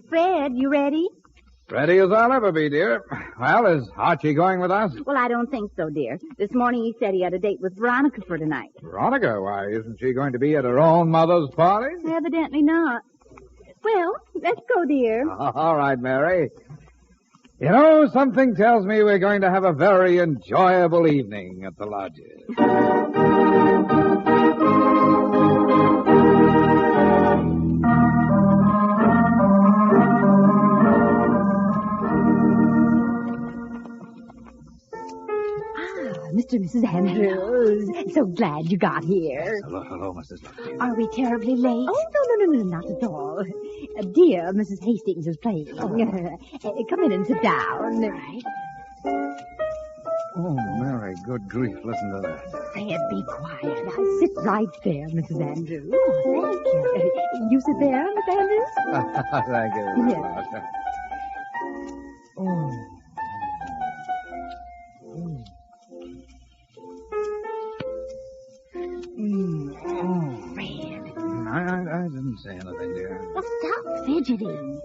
Fred, you ready? Ready as I'll ever be, dear. Well, is Archie going with us? Well, I don't think so, dear. This morning he said he had a date with Veronica for tonight. Veronica? Why, isn't she going to be at her own mother's party? Evidently not. Well, let's go, dear. All right, Mary. You know, something tells me we're going to have a very enjoyable evening at the lodges. Mr. and Mrs. Andrews, so glad you got here. Hello, Mrs. Lodge. Are we terribly late? Oh, no, not at all. Dear Mrs. Hastings is playing. Come in and sit down. Right. Oh, Mary, good grief, listen to that. Fred, be quiet. I'll sit right there, Mrs. Andrews. Oh, thank you. You sit there, Miss Andrews? Thank you, Mrs. Yes. Lodge. Fred. I didn't say anything, dear. Well, stop fidgeting.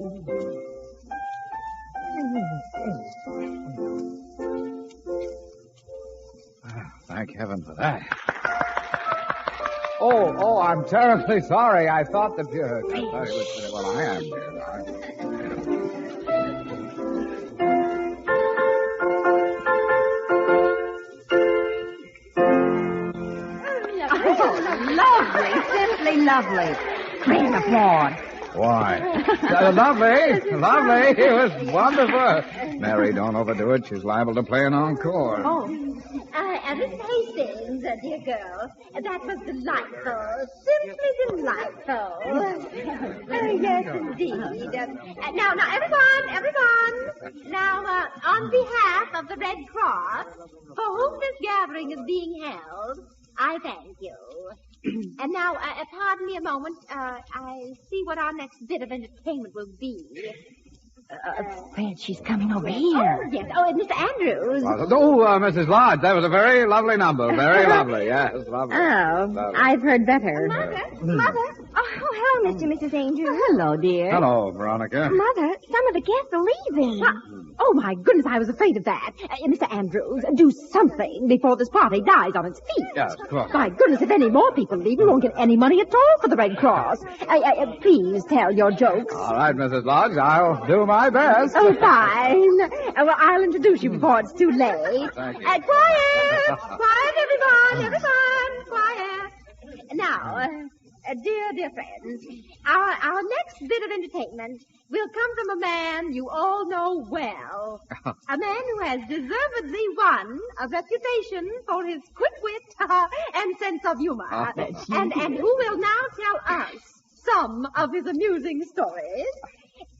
thank heaven for that. Oh, I'm terribly sorry. I thought that you... Well, I am. Lovely, simply lovely. Grand applaud. Why? Lovely. It was wonderful. Mary, don't overdo it. She's liable to play an encore. Oh. Miss Hastings, dear girl, that was delightful. Simply delightful. Yes, indeed. Now, everyone. Now, on behalf of the Red Cross, for whom this gathering is being held, I thank you. And now, pardon me a moment. I see what our next bit of entertainment will be. Fred, she's coming over here. Oh, yes. Oh, and Mr. Andrews. Mrs. Lodge, that was a very lovely number. Very lovely, yes, lovely. Oh, lovely. I've heard better. Mother. Oh, hello, Mr. and Mrs. Andrews. Hello, dear. Hello, Veronica. Mother, some of the guests are leaving. Oh, my goodness, I was afraid of that. Mr. Andrews, do something before this party dies on its feet. Yes, of course. My goodness, if any more people leave, we won't get any money at all for the Red Cross. Please tell your jokes. All right, Mrs. Lodge, I'll do my best. Oh, fine. Well, I'll introduce you before it's too late. Thank you. Quiet, everyone, quiet. Now, dear friends, our next bit of entertainment will come from a man you all know well. A man who has deservedly won a reputation for his quick wit and sense of humor. And who will now tell us some of his amusing stories.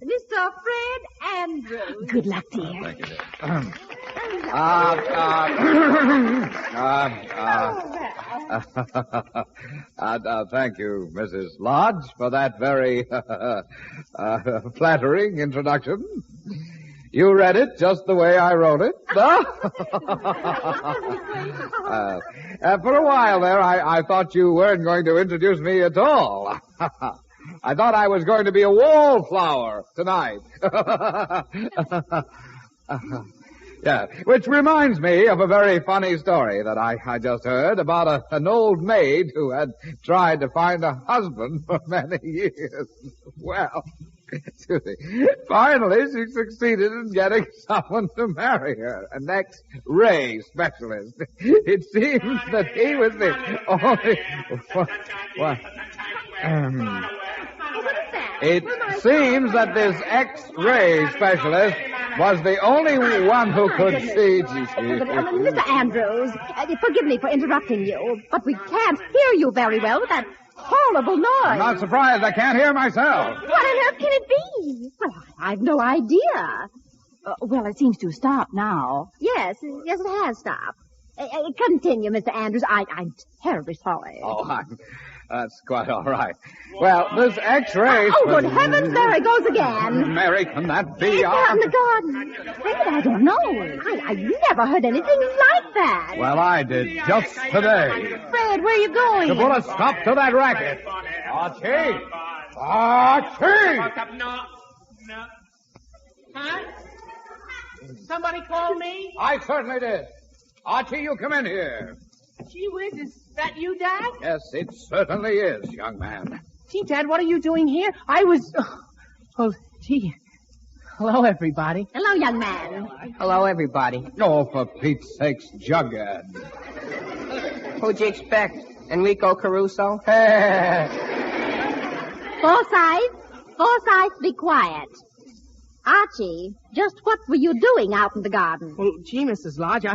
Mr. Fred Andrews. Good luck, dear. Thank you, dear. Thank you, Mrs. Lodge, for that very flattering introduction. You read it just the way I wrote it. For a while there, I thought you weren't going to introduce me at all. I thought I was going to be a wallflower tonight. Yeah, which reminds me of a very funny story that I just heard about an old maid who had tried to find a husband for many years. Well, finally she succeeded in getting someone to marry her, an X-ray specialist. It seems that he was the only... It seems that this X-ray specialist was the only one who could see... Mr. Andrews, forgive me for interrupting you, but we can't hear you very well with that horrible noise. I'm not surprised. I can't hear myself. What on earth can it be? Well, I've no idea. Well, it seems to have stopped now. Yes, it has stopped. Continue, Mr. Andrews. I'm terribly sorry. Oh, that's quite all right. Well, this X-ray... Oh, good heavens, there it goes again. Mary, can that be... It's out in the garden. Fred, I don't know. I never heard anything like that. Well, I did just today. Fred, where are you going? To put a stop to that racket. Archie! Archie! No. Huh? Somebody called me? I certainly did. Archie, you come in here. Gee whiz, is that you, Dad? Yes, it certainly is, young man. Gee, Dad, what are you doing here? I was... Oh, gee. Hello, everybody. Hello, young man. Hello, everybody. Oh, for Pete's sakes, Jughead. Who'd you expect? Enrico Caruso? Forsyth, be quiet. Archie, just what were you doing out in the garden? Well, gee, Mrs. Lodge,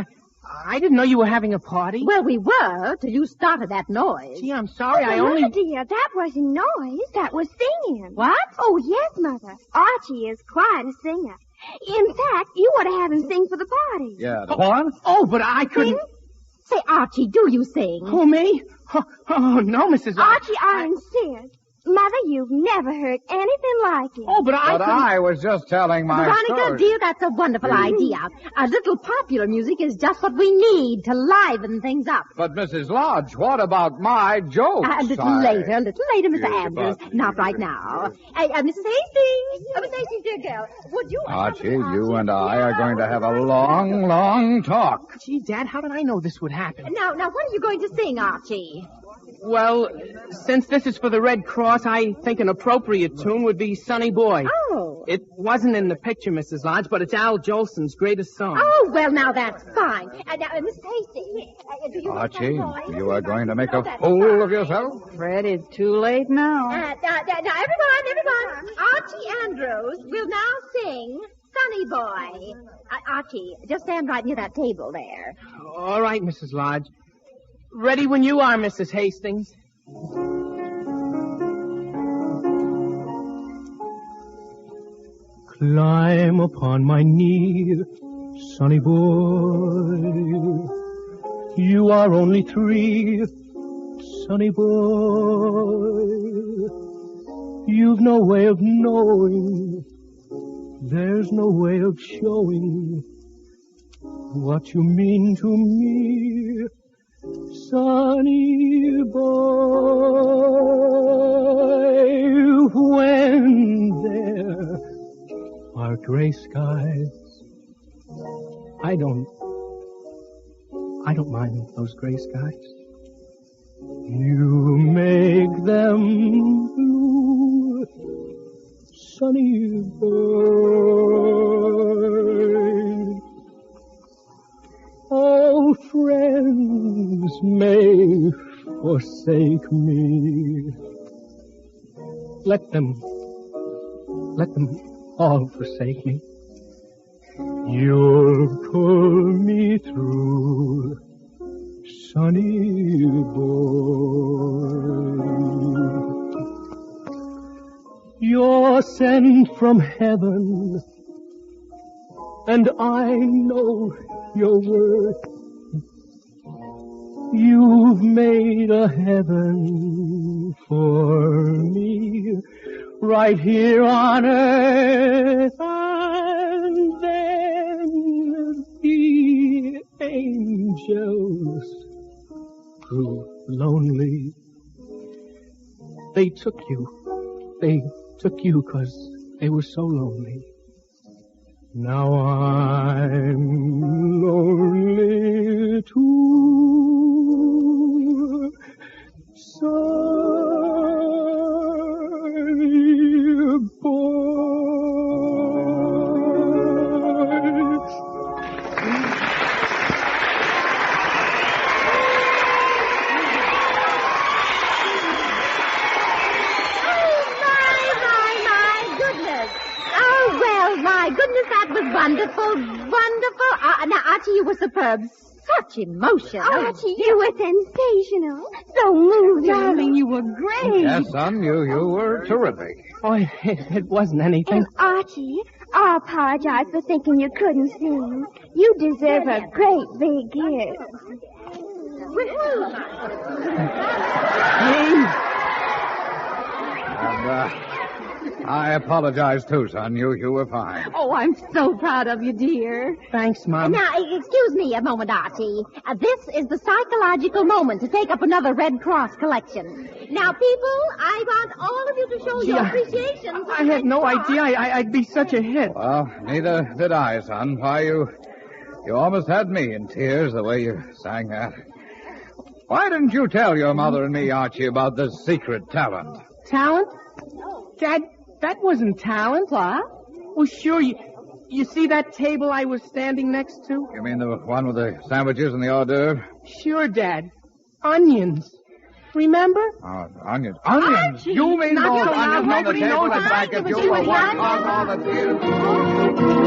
I didn't know you were having a party. Well, we were, till you started that noise. Gee, I'm sorry, Mother, dear, that wasn't noise. That was singing. What? Oh, yes, Mother. Archie is quite a singer. In fact, you ought to have him sing for the party. Yeah, the what? Oh, but I couldn't... Sing? Say, Archie, do you sing? Who, me? Oh, no, Mrs. Lodge. Archie, I insist. Mother, you've never heard anything like it. Oh, but I was just telling my Veronica, story. dear, that's a wonderful idea. A little popular music is just what we need to liven things up. But, Mrs. Lodge, what about my jokes? A little later, Mr. Andrews. Not right now. Mrs. Hastings. Mrs. Hastings, dear girl, would you... Archie, you and I are going to have a long, long talk. Gee, Dad, how did I know this would happen? Now, what are you going to sing, Archie? Well, since this is for the Red Cross, I think an appropriate tune would be Sonny Boy. Oh. It wasn't in the picture, Mrs. Lodge, but it's Al Jolson's greatest song. Oh, well, now that's fine. Now, Mrs. Hastings, do you... Archie, you are going to make a fool of yourself? Fred, it's too late now. Now, everyone. Archie Andrews will now sing Sonny Boy. Archie, just stand right near that table there. All right, Mrs. Lodge. Ready when you are, Mrs. Hastings. Climb upon my knee, sonny boy. You are only 3, sonny boy. You've no way of knowing, there's no way of showing what you mean to me, sonny boy. When there are gray skies, I don't mind those gray skies. You make them blue, sunny boy. All friends may forsake me. Let them all forsake me. You'll pull me through, sonny boy. You're sent from heaven, and I know your worth. You've made a heaven for me, right here on earth, and then the angels grew lonely. They took you 'cause they were so lonely. Now I'm lonely too, sonny boy. My goodness, that was wonderful. Now, Archie, you were superb. Such emotion. Archie, you were sensational. So moving. Darling, you were great. Yes, son, you were terrific. Oh, it wasn't anything. And Archie, I apologize for thinking you couldn't sing. You deserve a great big gift. And, I apologize, too, son. You were fine. Oh, I'm so proud of you, dear. Thanks, Mom. Now, excuse me a moment, Archie. This is the psychological moment to take up another Red Cross collection. Now, people, I want all of you to show your appreciation. I had no idea I'd be such a hit. Well, neither did I, son. Why, you almost had me in tears the way you sang that. Why didn't you tell your mother and me, Archie, about this secret talent? Talent? Dad, that wasn't talent. What? Well, sure, you see that table I was standing next to? You mean the one with the sandwiches and the hors d'oeuvre? Sure, Dad. Onions. Remember? Oh, onions. Onions? Archie, You mean not those so loud. onions on the Nobody table knows and back it at was you you for and what Jan. caused all the tears?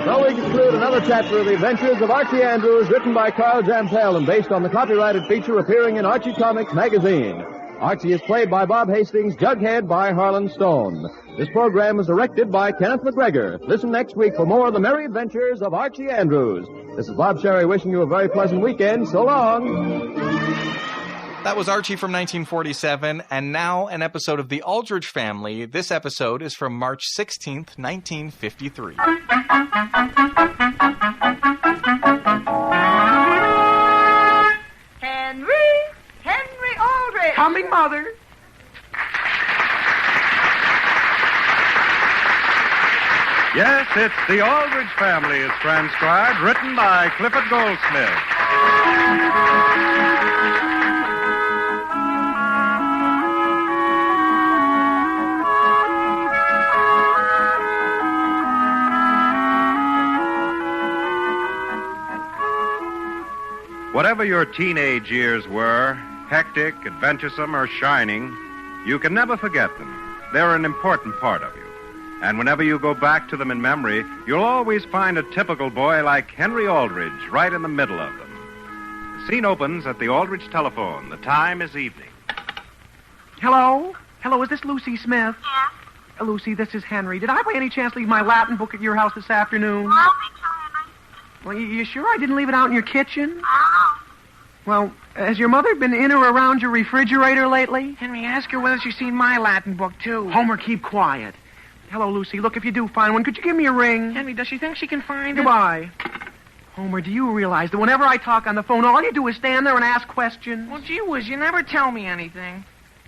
So we conclude another chapter of the adventures of Archie Andrews, written by Carl Jampel and based on the copyrighted feature appearing in Archie Comics magazine. Archie is played by Bob Hastings, Jughead by Harlan Stone. This program is directed by Kenneth McGregor. Listen next week for more of the merry adventures of Archie Andrews. This is Bob Sherry wishing you a very pleasant weekend. So long. That was Archie from 1947, and now an episode of The Aldrich Family. This episode is from March 16th, 1953. Henry Aldrich! Coming, Mother. Yes, it's The Aldrich Family is transcribed, written by Clifford Goldsmith. Whatever your teenage years were, hectic, adventuresome, or shining, you can never forget them. They're an important part of you. And whenever you go back to them in memory, you'll always find a typical boy like Henry Aldrich right in the middle of them. The scene opens at the Aldrich telephone. The time is evening. Hello? Hello, is this Lucy Smith? Yes. Lucy, this is Henry. Did I by any chance leave my Latin book at your house this afternoon? Well, me too, Henry. Well, you sure I didn't leave it out in your kitchen? Well, has your mother been in or around your refrigerator lately? Henry, ask her whether she's seen my Latin book, too. Homer, keep quiet. Hello, Lucy. Look, if you do find one, could you give me a ring? Henry, does she think she can find Goodbye. Homer, do you realize that whenever I talk on the phone, all you do is stand there and ask questions? Well, gee whiz, you never tell me anything.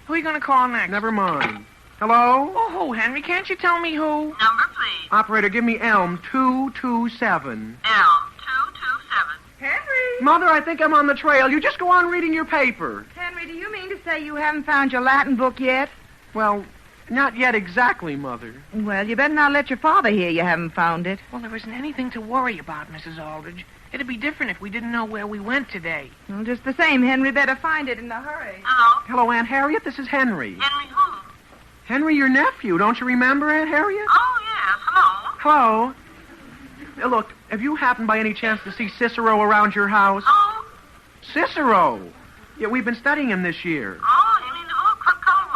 Who are you going to call next? Never mind. Hello? Oh, who, Henry? Can't you tell me who? Number, please. Operator, give me Elm 227. Elm 227. Henry! Mother, I think I'm on the trail. You just go on reading your paper. Henry, do you mean to say you haven't found your Latin book yet? Well, not yet exactly, Mother. Well, you better not let your father hear you haven't found it. Well, there isn't anything to worry about, Mrs. Aldrich. It'd be different if we didn't know where we went today. Well, just the same, Henry, better find it in a hurry. Hello? Hello, Aunt Harriet. This is Henry. Henry who? Henry, your nephew. Don't you remember, Aunt Harriet? Oh, yes. Hello? Hello. Look, have you happened by any chance to see Cicero around your house? Oh? Cicero. Yeah, we've been studying him this year. Oh, you mean the book? What color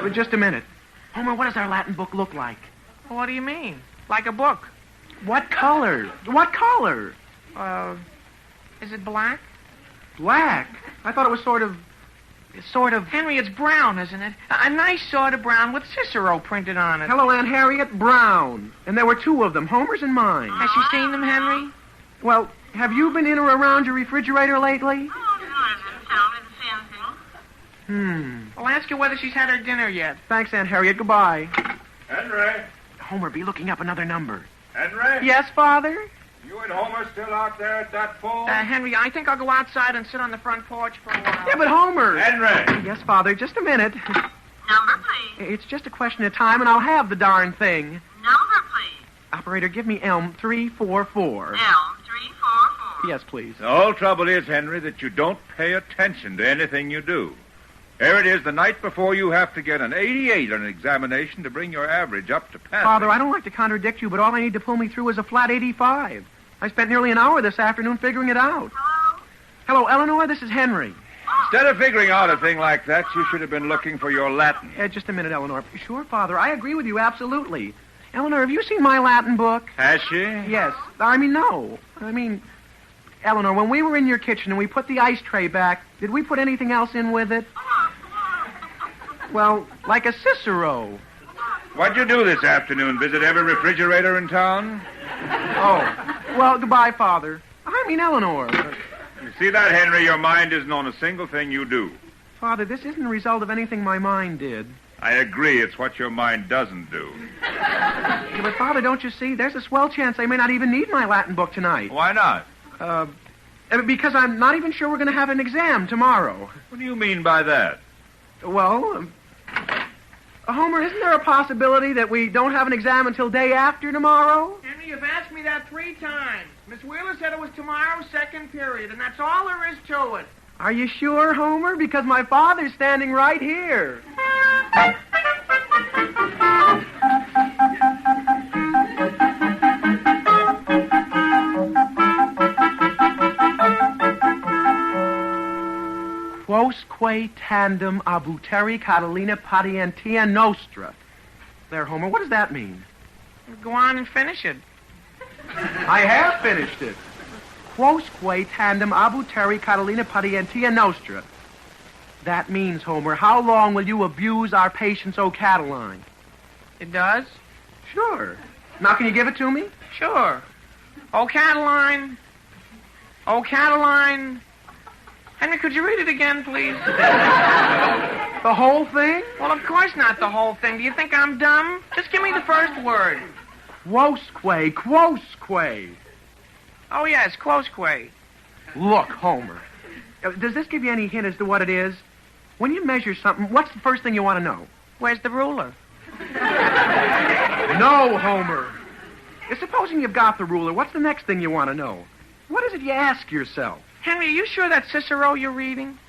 was it? Just a minute. Homer, what does our Latin book look like? What do you mean? Like a book? What color? What color? Is it black? Black? I thought it was sort of... Henry, it's brown, isn't it? A nice sort of brown with Cicero printed on it. Hello, Aunt Harriet. Brown. And there were two of them, Homer's and mine. Has she seen them, Henry? Well, have you been in or around your refrigerator lately? Oh, no, I didn't tell me the same thing. Well, ask her whether she's had her dinner yet. Thanks, Aunt Harriet. Goodbye. Henry? Homer, be looking up another number. Henry? Yes, Father? You and Homer still out there at that phone? Henry, I think I'll go outside and sit on the front porch for a while. Yeah, but Homer... Henry! Yes, Father, just a minute. Number, please. It's just a question of time, and I'll have the darn thing. Number, please. Operator, give me Elm 344. Elm 344. Yes, please. The whole trouble is, Henry, that you don't pay attention to anything you do. Here it is, the night before you have to get an 88 on an examination to bring your average up to passing. Father, I don't like to contradict you, but all I need to pull me through is a flat 85. I spent nearly an hour this afternoon figuring it out. Hello? Hello, Eleanor, this is Henry. Instead of figuring out a thing like that, you should have been looking for your Latin. Just a minute, Eleanor. Sure, Father, I agree with you absolutely. Eleanor, have you seen my Latin book? Has she? Yes. No. Eleanor, when we were in your kitchen and we put the ice tray back, did we put anything else in with it? Well, like a Cicero. What'd you do this afternoon? Visit every refrigerator in town? Oh. Well, goodbye, Father. Eleanor. You see that, Henry? Your mind isn't on a single thing you do. Father, this isn't the result of anything my mind did. I agree. It's what your mind doesn't do. Yeah, but, Father, don't you see? There's a swell chance I may not even need my Latin book tonight. Why not? Because I'm not even sure we're going to have an exam tomorrow. What do you mean by that? Well, Homer, isn't there a possibility that we don't have an exam until day after tomorrow? Henry, you've asked me that 3 times. Miss Wheeler said it was tomorrow, second period, and that's all there is to it. Are you sure, Homer? Because my father's standing right here. Quos Quousque tandem abuteri Catalina patientia nostra. There, Homer, what does that mean? Go on and finish it. I have finished it. Quousque tandem abuteri Catalina patientia nostra. That means, Homer, how long will you abuse our patience, O Cataline? It does? Sure. Now, can you give it to me? Sure. Oh, Cataline. Oh, Cataline. Henry, could you read it again, please? The whole thing? Well, of course not the whole thing. Do you think I'm dumb? Just give me the first word. Quousque. Oh, yes, quousque. Look, Homer. Does this give you any hint as to what it is? When you measure something, what's the first thing you want to know? Where's the ruler? No, Homer. Supposing you've got the ruler, what's the next thing you want to know? What is it you ask yourself? Henry, are you sure that's Cicero you're reading?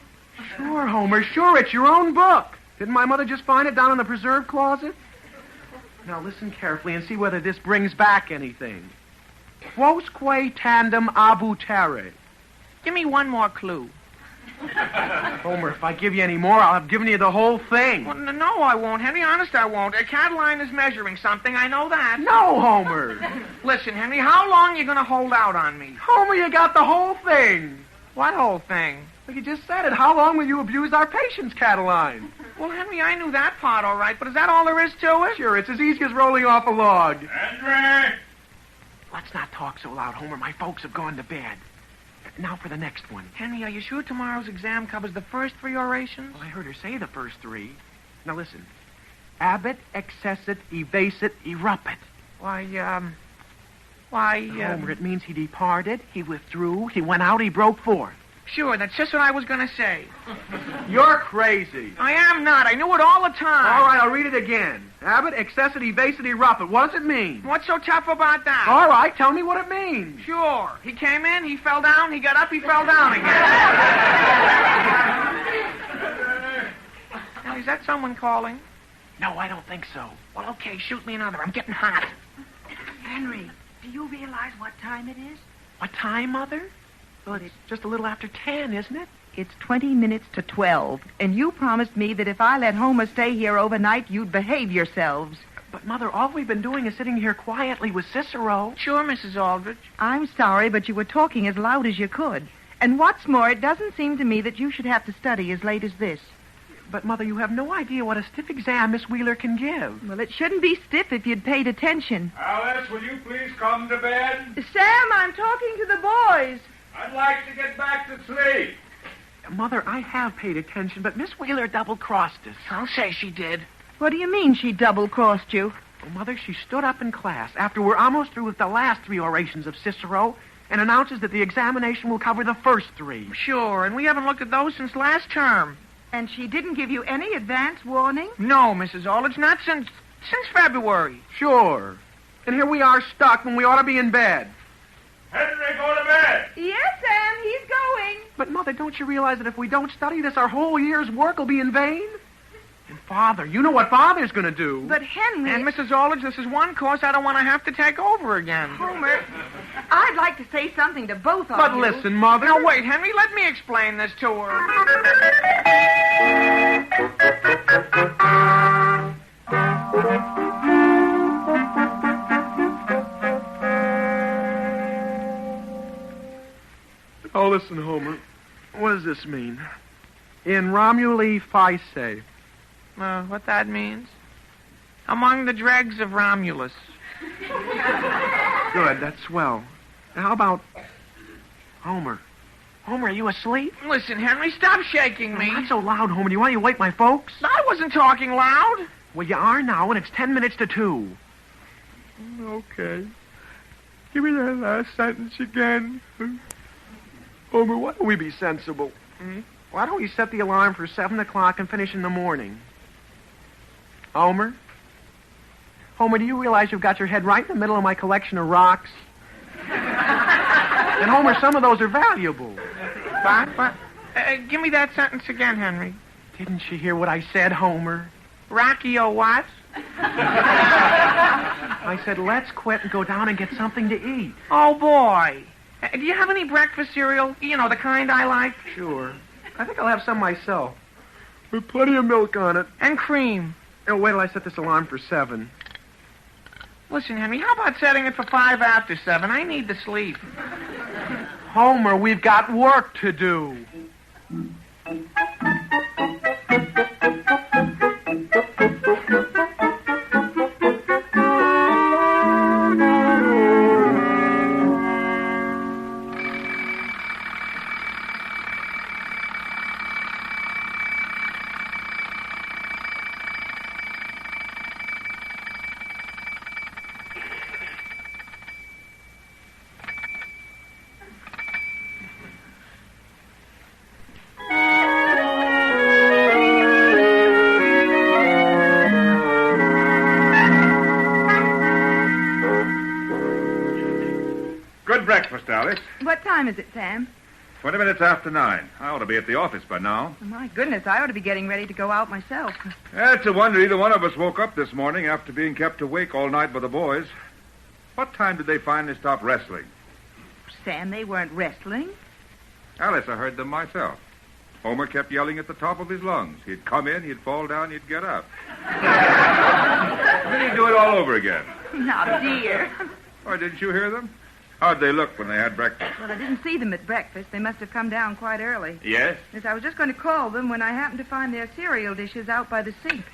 Sure, Homer, sure. It's your own book. Didn't my mother just find it down in the preserve closet? Now listen carefully and see whether this brings back anything. Quousque tandem abuteri. Give me one more clue. Homer, if I give you any more, I'll have given you the whole thing. Well, no, I won't, Henry. Honest, I won't. Cataline is measuring something. I know that. No, Homer. Listen, Henry, how long are you going to hold out on me? Homer, you got the whole thing. What whole thing? Well, you just said it. How long will you abuse our patience, Cataline? Well, Henry, I knew that part all right, but is that all there is to it? Sure, it's as easy as rolling off a log. Henry! Let's not talk so loud, Homer. My folks have gone to bed. Now for the next one. Henry, are you sure tomorrow's exam covers the first 3 orations? Well, I heard her say the first 3. Now listen. Abit, accessit, evacit, erupit. Homer, it means he departed, he withdrew, he went out, he broke forth. Sure, that's just what I was going to say. You're crazy. I am not. I knew it all the time. All right, I'll read it again. Abit, accessit, evacit, erupit. What does it mean? What's so tough about that? All right, tell me what it means. Sure. He came in, he fell down, he got up, he fell down again. Now, is that someone calling? No, I don't think so. Well, okay, shoot me another. I'm getting hot. Henry, do you realize what time it is? What time, Mother? Well, it's just a little after 10, isn't it? It's 20 minutes to 12, and you promised me that if I let Homer stay here overnight, you'd behave yourselves. But, Mother, all we've been doing is sitting here quietly with Cicero. Sure, Mrs. Aldrich. I'm sorry, but you were talking as loud as you could. And what's more, it doesn't seem to me that you should have to study as late as this. But, Mother, you have no idea what a stiff exam Miss Wheeler can give. Well, it shouldn't be stiff if you'd paid attention. Alice, will you please come to bed? Sam, I'm talking to the boys. I'd like to get back to sleep. Mother, I have paid attention, but Miss Wheeler double-crossed us. I'll say she did. What do you mean she double-crossed you? Well, Mother, she stood up in class after we're almost through with the last 3 orations of Cicero and announces that the examination will cover the first 3. Sure, and we haven't looked at those since last term. And she didn't give you any advance warning? No, Mrs. Aldrich, not since February. Sure. And here we are stuck when we ought to be in bed. Henry, go to bed. Yes, Sam, he's going. But, Mother, don't you realize that if we don't study this, our whole year's work will be in vain? And Father, you know what Father's going to do. But, Henry... And, Mrs. Aldrich, this is one course I don't want to have to take over again. Homer, I'd like to say something to both of you. But listen, Mother... Now, wait, Henry, let me explain this to her. Oh, listen, Homer. What does this mean? In Romuli Facie. What that means? Among the dregs of Romulus. Good, that's swell. Now, how about Homer? Homer, are you asleep? Listen, Henry, stop shaking me. Not so loud, Homer. Do you want me to wake my folks? I wasn't talking loud. Well, you are now, and it's 10 minutes to 2. Okay. Give me that last sentence again. Homer, why don't we be sensible? Why don't we set the alarm for 7 o'clock and finish in the morning? Homer? Homer, do you realize you've got your head right in the middle of my collection of rocks? And, Homer, some of those are valuable. But, give me that sentence again, Henry. Didn't you hear what I said, Homer? Rocky-o what? I said, let's quit and go down and get something to eat. Oh, boy. Do you have any breakfast cereal? You know, the kind I like? Sure. I think I'll have some myself. With plenty of milk on it. And cream. Oh, wait till I set this alarm for 7. Listen, Henry, how about setting it for 5 after 7? I need to sleep. Homer, we've got work to do. Good breakfast, Alice. What time is it, Sam? 20 minutes after 9. I ought to be at the office by now. Oh, my goodness, I ought to be getting ready to go out myself. It's a wonder either one of us woke up this morning after being kept awake all night by the boys. What time did they finally stop wrestling? Sam, they weren't wrestling. Alice, I heard them myself. Homer kept yelling at the top of his lungs. He'd come in, he'd fall down, he'd get up. Then he'd do it all over again. Now, dear. Oh, didn't you hear them? How'd they look when they had breakfast? Well, I didn't see them at breakfast. They must have come down quite early. Yes? Yes, I was just going to call them when I happened to find their cereal dishes out by the sink.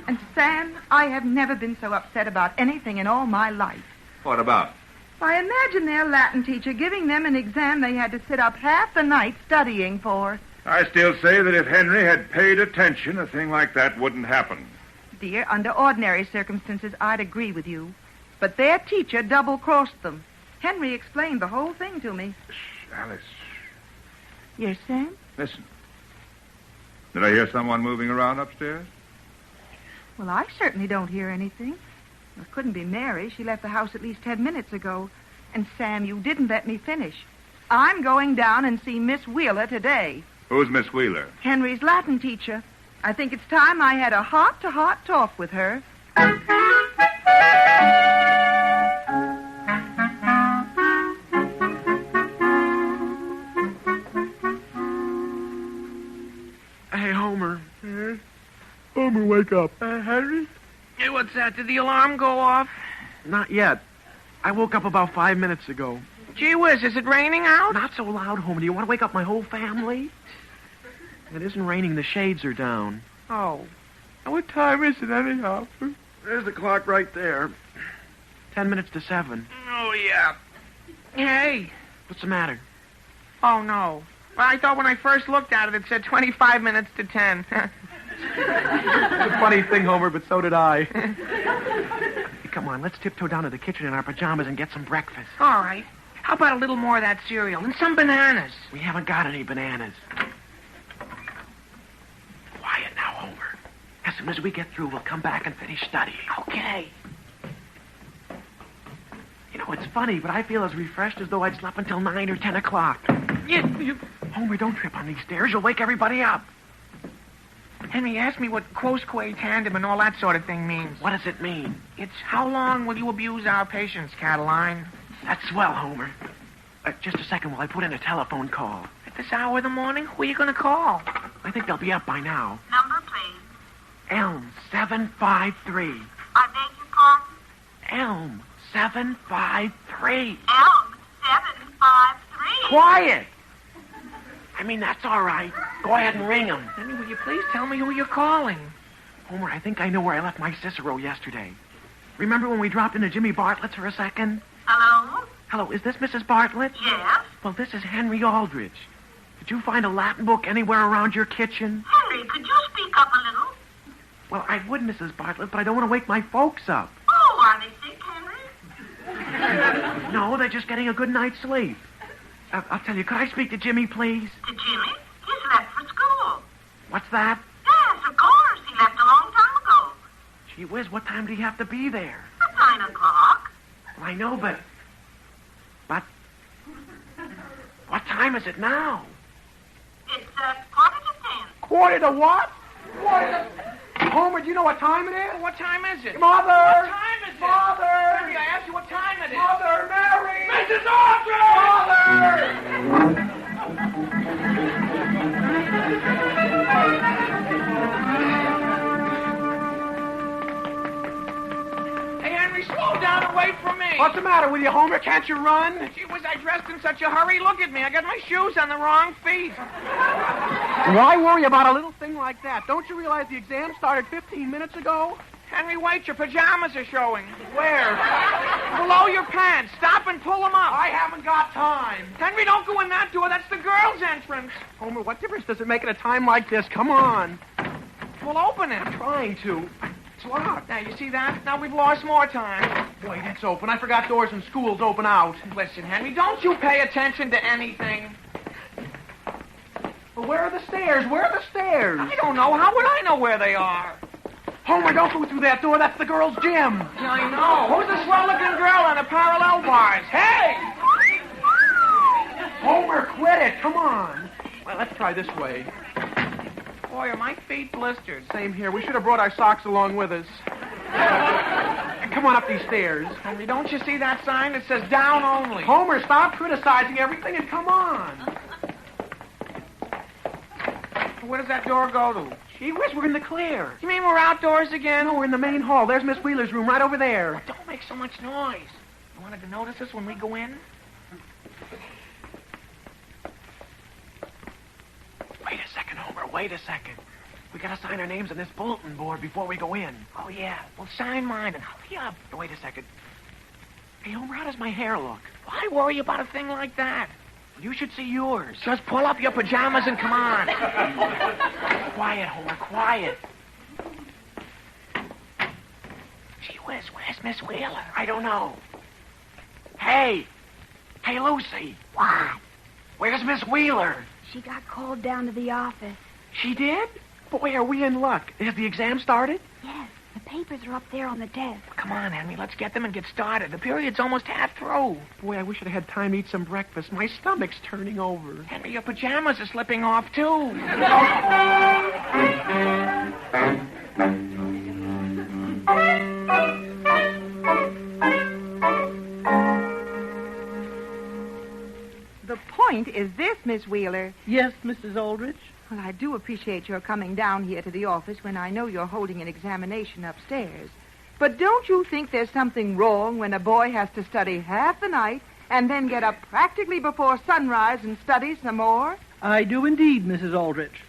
And, Sam, I have never been so upset about anything in all my life. What about? Why, imagine their Latin teacher giving them an exam they had to sit up half the night studying for. I still say that if Henry had paid attention, a thing like that wouldn't happen. Dear, under ordinary circumstances, I'd agree with you. But their teacher double-crossed them. Henry explained the whole thing to me. Shh, Alice. Yes, Sam? Listen. Did I hear someone moving around upstairs? Well, I certainly don't hear anything. It couldn't be Mary. She left the house at least 10 minutes ago. And, Sam, you didn't let me finish. I'm going down and see Miss Wheeler today. Who's Miss Wheeler? Henry's Latin teacher. I think it's time I had a heart-to-heart talk with her. Hey, Homer. Homer, wake up. Henry? Hey, what's that? Did the alarm go off? Not yet. I woke up about 5 minutes ago. Gee whiz, is it raining out? Not so loud, Homer. Do you want to wake up my whole family? It isn't raining. The shades are down. Oh. What time is it, anyhow? There's the clock right there. 10 minutes to 7. Oh, yeah. Hey. What's the matter? Oh, no. Well, I thought when I first looked at it, it said 25 minutes to 10. It's a funny thing, Homer, but so did I. Hey, come on, let's tiptoe down to the kitchen in our pajamas and get some breakfast. All right. How about a little more of that cereal and some bananas? We haven't got any bananas. Quiet now, Homer. As soon as we get through, we'll come back and finish studying. Okay. You know, it's funny, but I feel as refreshed as though I'd slept until 9 or 10 o'clock. Homer, don't trip on these stairs. You'll wake everybody up. Henry asked me what quousque tandem and all that sort of thing means. What does it mean? It's how long will you abuse our patience, Cataline? That's swell, Homer. Just a second while I put in a telephone call. At this hour of the morning? Who are you going to call? I think they'll be up by now. Number, please. Elm 753. I beg your pardon? Elm 753. Elm 753. Quiet! I mean, that's all right. Go ahead and ring him. Henry, will you please tell me who you're calling? Homer, I think I know where I left my Cicero yesterday. Remember when we dropped into Jimmy Bartlett's for a second? Hello? Hello, is this Mrs. Bartlett? Yes? Well, this is Henry Aldrich. Did you find a Latin book anywhere around your kitchen? Henry, could you speak up a little? Well, I would, Mrs. Bartlett, but I don't want to wake my folks up. Oh, are they sick, Henry? No, they're just getting a good night's sleep. I'll tell you, could I speak to Jimmy, please? To Jimmy? He's left for school. What's that? Yes, of course. He left a long time ago. Gee whiz, what time did he have to be there? At 9 o'clock. Well, I know, but... What time is it now? It's 10:45. Quarter to what? Homer, do you know what time it is? What time is it? Mother! What time is it? Mother! Henry, I asked you what time it is. Mother, Mary! Mrs. Aldrich! Mother! slow down and wait for me. What's the matter with you, Homer? Can't you run? Gee, was I dressed in such a hurry? Look at me. I got my shoes on the wrong feet. Why worry about a little thing like that? Don't you realize the exam started 15 minutes ago? Henry, wait. Your pajamas are showing. Where? Below your pants. Stop and pull them up. I haven't got time. Henry, don't go in that door. That's the girls' entrance. Homer, what difference does it make at a time like this? Come on. Well, open it. I'm trying to. It's locked. Now, you see that? Now we've lost more time. Wait, it's open. I forgot doors in schools open out. Listen, Henry, don't you pay attention to anything. Well, where are the stairs? Where are the stairs? I don't know. How would I know where they are? Homer, don't go through that door. That's the girls' gym. Yeah, I know. Who's the swell-looking girl on the parallel bars? Hey! Homer, quit it. Come on. Well, let's try this way. Boy, are my feet blistered. Same here. We should have brought our socks along with us. Come on up these stairs. Henry, don't you see that sign that says down only? Homer, stop criticizing everything and come on. Where does that door go to? Gee whiz, we're in the clear. You mean we're outdoors again? No, we're in the main hall. There's Miss Wheeler's room right over there. Don't make so much noise. You wanted to notice us when we go in? Wait a second, Homer. Wait a second. We gotta sign our names on this bulletin board before we go in. Oh, yeah. Well, sign mine and hurry up. Wait a second. Hey, Homer, how does my hair look? Why worry about a thing like that? You should see yours. Just pull up your pajamas and come on. Quiet, Homer, quiet. Gee whiz, where's Miss Wheeler? I don't know. Hey, Lucy. What? Where's Miss Wheeler? She got called down to the office. She did? Boy, are we in luck. Has the exam started? Yes, the papers are up there on the desk. Come on, Henry, let's get them and get started. The period's almost half through. Boy, I wish I'd had time to eat some breakfast. My stomach's turning over. Henry, your pajamas are slipping off, too. The point is this, Miss Wheeler. Yes, Mrs. Aldrich? Well, I do appreciate your coming down here to the office when I know you're holding an examination upstairs. But don't you think there's something wrong when a boy has to study half the night and then get up practically before sunrise and study some more? I do indeed, Mrs. Aldrich.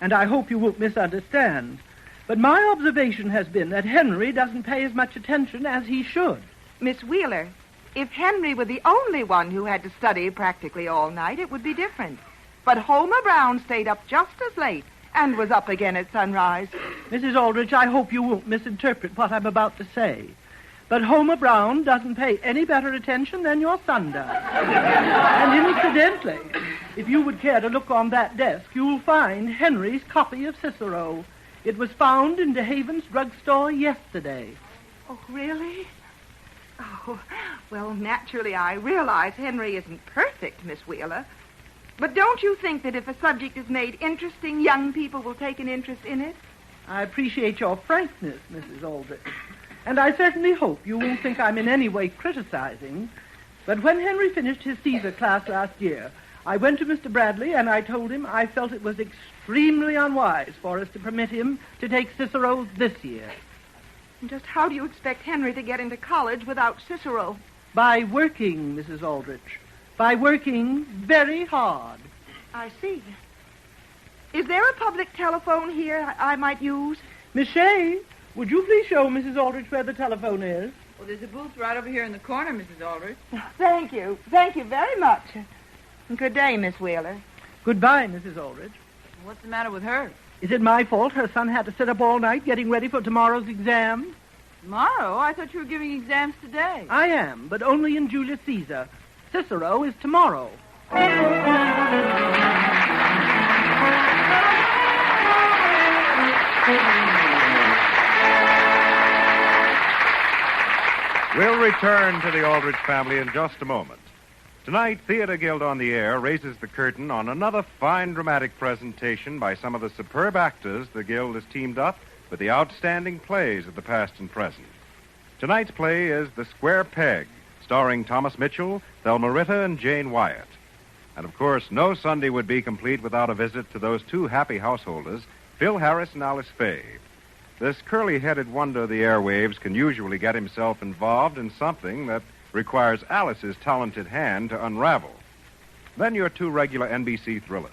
And I hope you won't misunderstand. But my observation has been that Henry doesn't pay as much attention as he should. Miss Wheeler, if Henry were the only one who had to study practically all night, it would be different. But Homer Brown stayed up just as late and was up again at sunrise. Mrs. Aldrich, I hope you won't misinterpret what I'm about to say. But Homer Brown doesn't pay any better attention than your son does. And incidentally, if you would care to look on that desk, you'll find Henry's copy of Cicero. It was found in DeHaven's drugstore yesterday. Oh, really? Oh, well, naturally, I realize Henry isn't perfect, Miss Wheeler. But don't you think that if a subject is made interesting, young people will take an interest in it? I appreciate your frankness, Mrs. Aldrich. And I certainly hope you won't think I'm in any way criticizing. But when Henry finished his Caesar class last year, I went to Mr. Bradley and I told him I felt it was extremely unwise for us to permit him to take Cicero this year. And just how do you expect Henry to get into college without Cicero? By working, Mrs. Aldrich. By working very hard. I see. Is there a public telephone here I might use? Miss Shea, would you please show Mrs. Aldrich where the telephone is? Well, there's a booth right over here in the corner, Mrs. Aldrich. Thank you. Thank you very much. Good day, Miss Wheeler. Goodbye, Mrs. Aldrich. What's the matter with her? Is it my fault her son had to sit up all night getting ready for tomorrow's exam? Tomorrow? I thought you were giving exams today. I am, but only in Julius Caesar. Cicero is tomorrow. We'll return to the Aldrich family in just a moment. Tonight, Theater Guild on the Air raises the curtain on another fine dramatic presentation by some of the superb actors the Guild has teamed up with the outstanding plays of the past and present. Tonight's play is The Square Peg, starring Thomas Mitchell, Thelma Ritter, and Jane Wyatt. And, of course, no Sunday would be complete without a visit to those two happy householders, Phil Harris and Alice Faye. this curly-headed wonder of the airwaves can usually get himself involved in something that requires Alice's talented hand to unravel. Then your two regular NBC thrillers,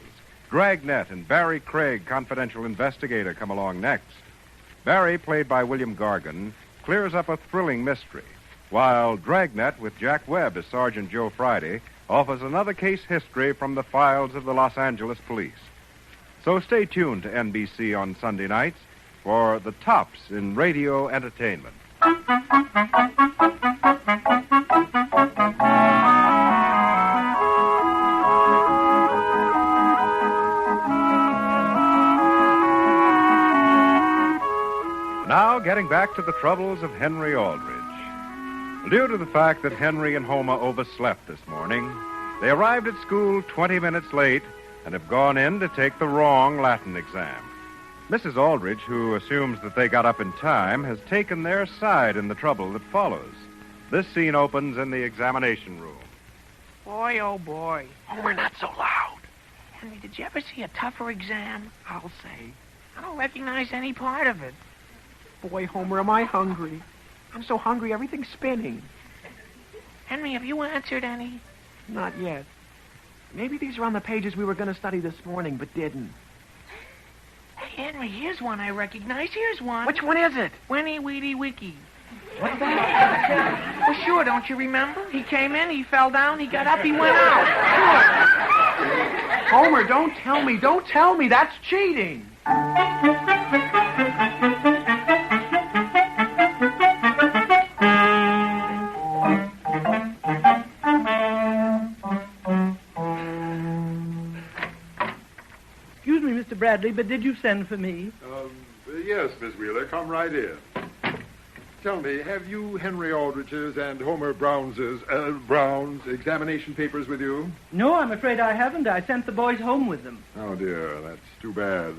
Dragnet and Barry Craig, confidential investigator, come along next. Barry, played by William Gargan, clears up a thrilling mystery, while Dragnet, with Jack Webb as Sergeant Joe Friday, offers another case history from the files of the Los Angeles police. So stay tuned to NBC on Sunday nights for the tops in radio entertainment. Now, getting back to the troubles of Henry Aldrich. Due to the fact that Henry and Homer overslept this morning, they arrived at school 20 minutes late and have gone in to take the wrong Latin exam. Mrs. Aldrich, who assumes that they got up in time, has taken their side in the trouble that follows. This scene opens in the examination room. Boy, oh boy. Homer, not so loud. Henry, did you ever see a tougher exam? I'll say. I don't recognize any part of it. Boy, Homer, am I hungry. I'm so hungry, everything's spinning. Henry, have you answered any? Not yet. Maybe these are on the pages we were going to study this morning, but didn't. Hey, Henry, here's one I recognize. Here's one. Which one is it? Winnie Weedy Wiki. What's that? Well, sure, don't you remember? He came in, he fell down, he got up, he went out. Sure. Homer, don't tell me. Don't tell me. That's cheating. Mr. Bradley, but did you send for me? Yes, Miss Wheeler. Come right in. Tell me, have you Henry Aldrich's and Homer Brown's examination papers with you? No, I'm afraid I haven't. I sent the boys home with them. Oh, dear. That's too bad.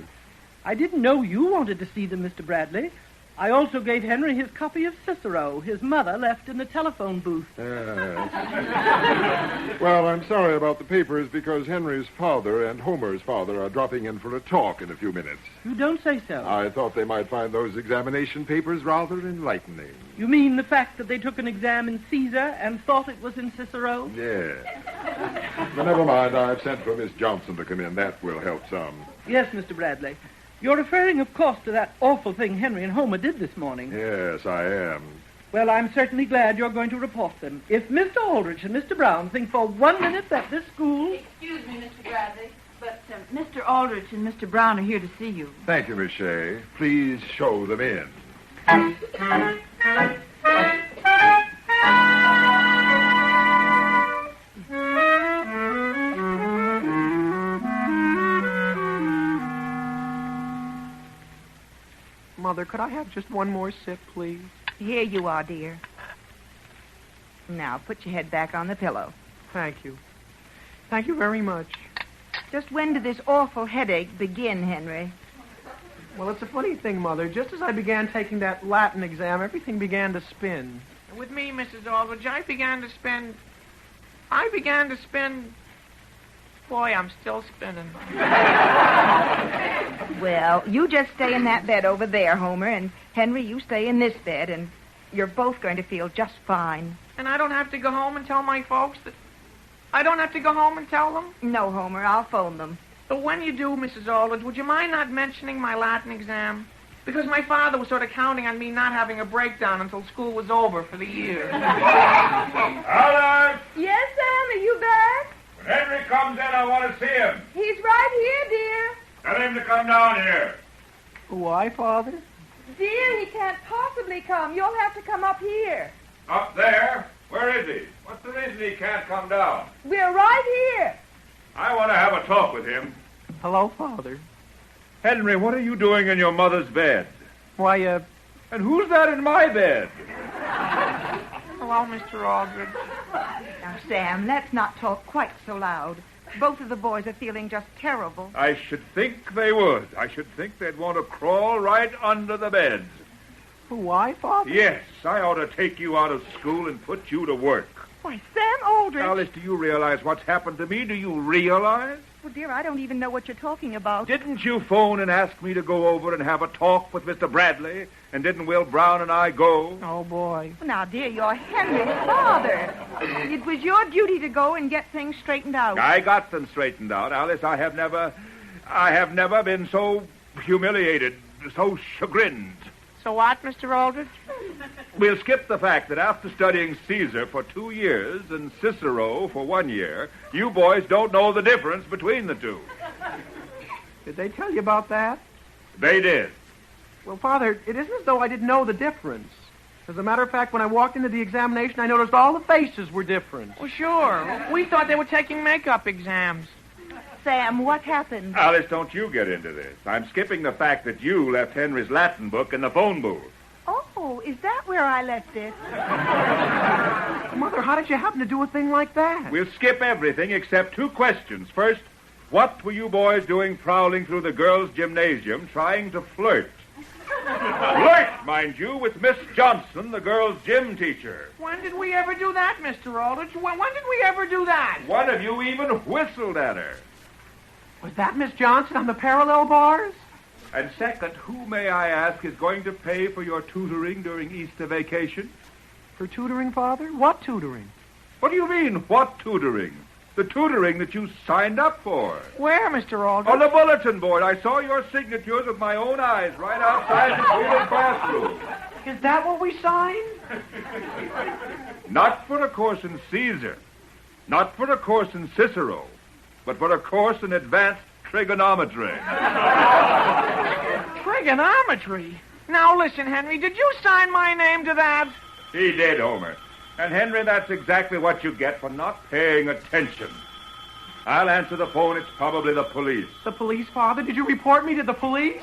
I didn't know you wanted to see them, Mr. Bradley. I also gave Henry his copy of Cicero. His mother left in the telephone booth. Yes. Well, I'm sorry about the papers because Henry's father and Homer's father are dropping in for a talk in a few minutes. You don't say so. I thought they might find those examination papers rather enlightening. You mean the fact that they took an exam in Caesar and thought it was in Cicero? Yes. But never mind. I've sent for Miss Johnson to come in. That will help some. Yes, Mr. Bradley. You're referring, of course, to that awful thing Henry and Homer did this morning. Yes, I am. Well, I'm certainly glad you're going to report them. If Mr. Aldrich and Mr. Brown think for 1 minute that this school... Excuse me, Mr. Bradley, but Mr. Aldrich and Mr. Brown are here to see you. Thank you, Miss Shea. Please show them in. Mother, could I have just one more sip, please? Here you are, dear. Now, put your head back on the pillow. Thank you. Thank you very much. Just when did this awful headache begin, Henry? Well, it's a funny thing, Mother. Just as I began taking that Latin exam, everything began to spin. With me, Mrs. Aldrich, I began to spin... Boy, I'm still spinning. Well, you just stay in that bed over there, Homer, and Henry, you stay in this bed, and you're both going to feel just fine. And I don't have to go home and tell my folks that... I don't have to go home and tell them? No, Homer, I'll phone them. But when you do, Mrs. Aldrich, would you mind not mentioning my Latin exam? Because my father was sort of counting on me not having a breakdown until school was over for the year. Aldrich! Yes, Sam, are you back? When Henry comes in, I want to see him. He's right here, dear. Tell him to come down here. Why, Father? Dear, he can't possibly come. You'll have to come up here. Up there? Where is he? What's the reason he can't come down? We're right here. I want to have a talk with him. Hello, Father. Henry, what are you doing in your mother's bed? Why, And who's that in my bed? Hello, Mr. Aldrich. Now, Sam, let's not talk quite so loud. Both of the boys are feeling just terrible. I should think they would. I should think they'd want to crawl right under the beds. Why, Father? Yes, I ought to take you out of school and put you to work. Why, Sam Aldrich. Alice, do you realize what's happened to me? Do you realize? Well, dear, I don't even know what you're talking about. Didn't you phone and ask me to go over and have a talk with Mr. Bradley? And didn't Will Brown and I go? Oh, boy. Well, now, dear, you're Henry's father. It was your duty to go and get things straightened out. I got them straightened out, Alice. I have never been so humiliated, so chagrined. So what, Mr. Aldrich? We'll skip the fact that after studying Caesar for 2 years and Cicero for 1 year, you boys don't know the difference between the two. Did they tell you about that? They did. Well, Father, it isn't as though I didn't know the difference. As a matter of fact, when I walked into the examination, I noticed all the faces were different. Well, sure. We thought they were taking makeup exams. Sam, what happened? Alice, don't you get into this. I'm skipping the fact that you left Henry's Latin book in the phone booth. Oh, is that where I left it? Mother, how did you happen to do a thing like that? We'll skip everything except 2 questions. First, what were you boys doing prowling through the girls' gymnasium trying to flirt? Flirt, mind you, with Miss Johnson, the girls' gym teacher. When did we ever do that, Mr. Aldrich? When did we ever do that? One of you even whistled at her. Was that Miss Johnson on the parallel bars? And second, who, may I ask, is going to pay for your tutoring during Easter vacation? For tutoring, Father? What tutoring? What do you mean, what tutoring? The tutoring that you signed up for. Where, Mr. Aldrich? On the bulletin board. I saw your signatures with my own eyes right outside the Wheeler classroom. Is that what we signed? Not for a course in Caesar. Not for a course in Cicero. But for a course in advanced trigonometry. Trigonometry? Now, listen, Henry, did you sign my name to that? He did, Homer. And, Henry, that's exactly what you get for not paying attention. I'll answer the phone. It's probably the police. The police, Father? Did you report me to the police?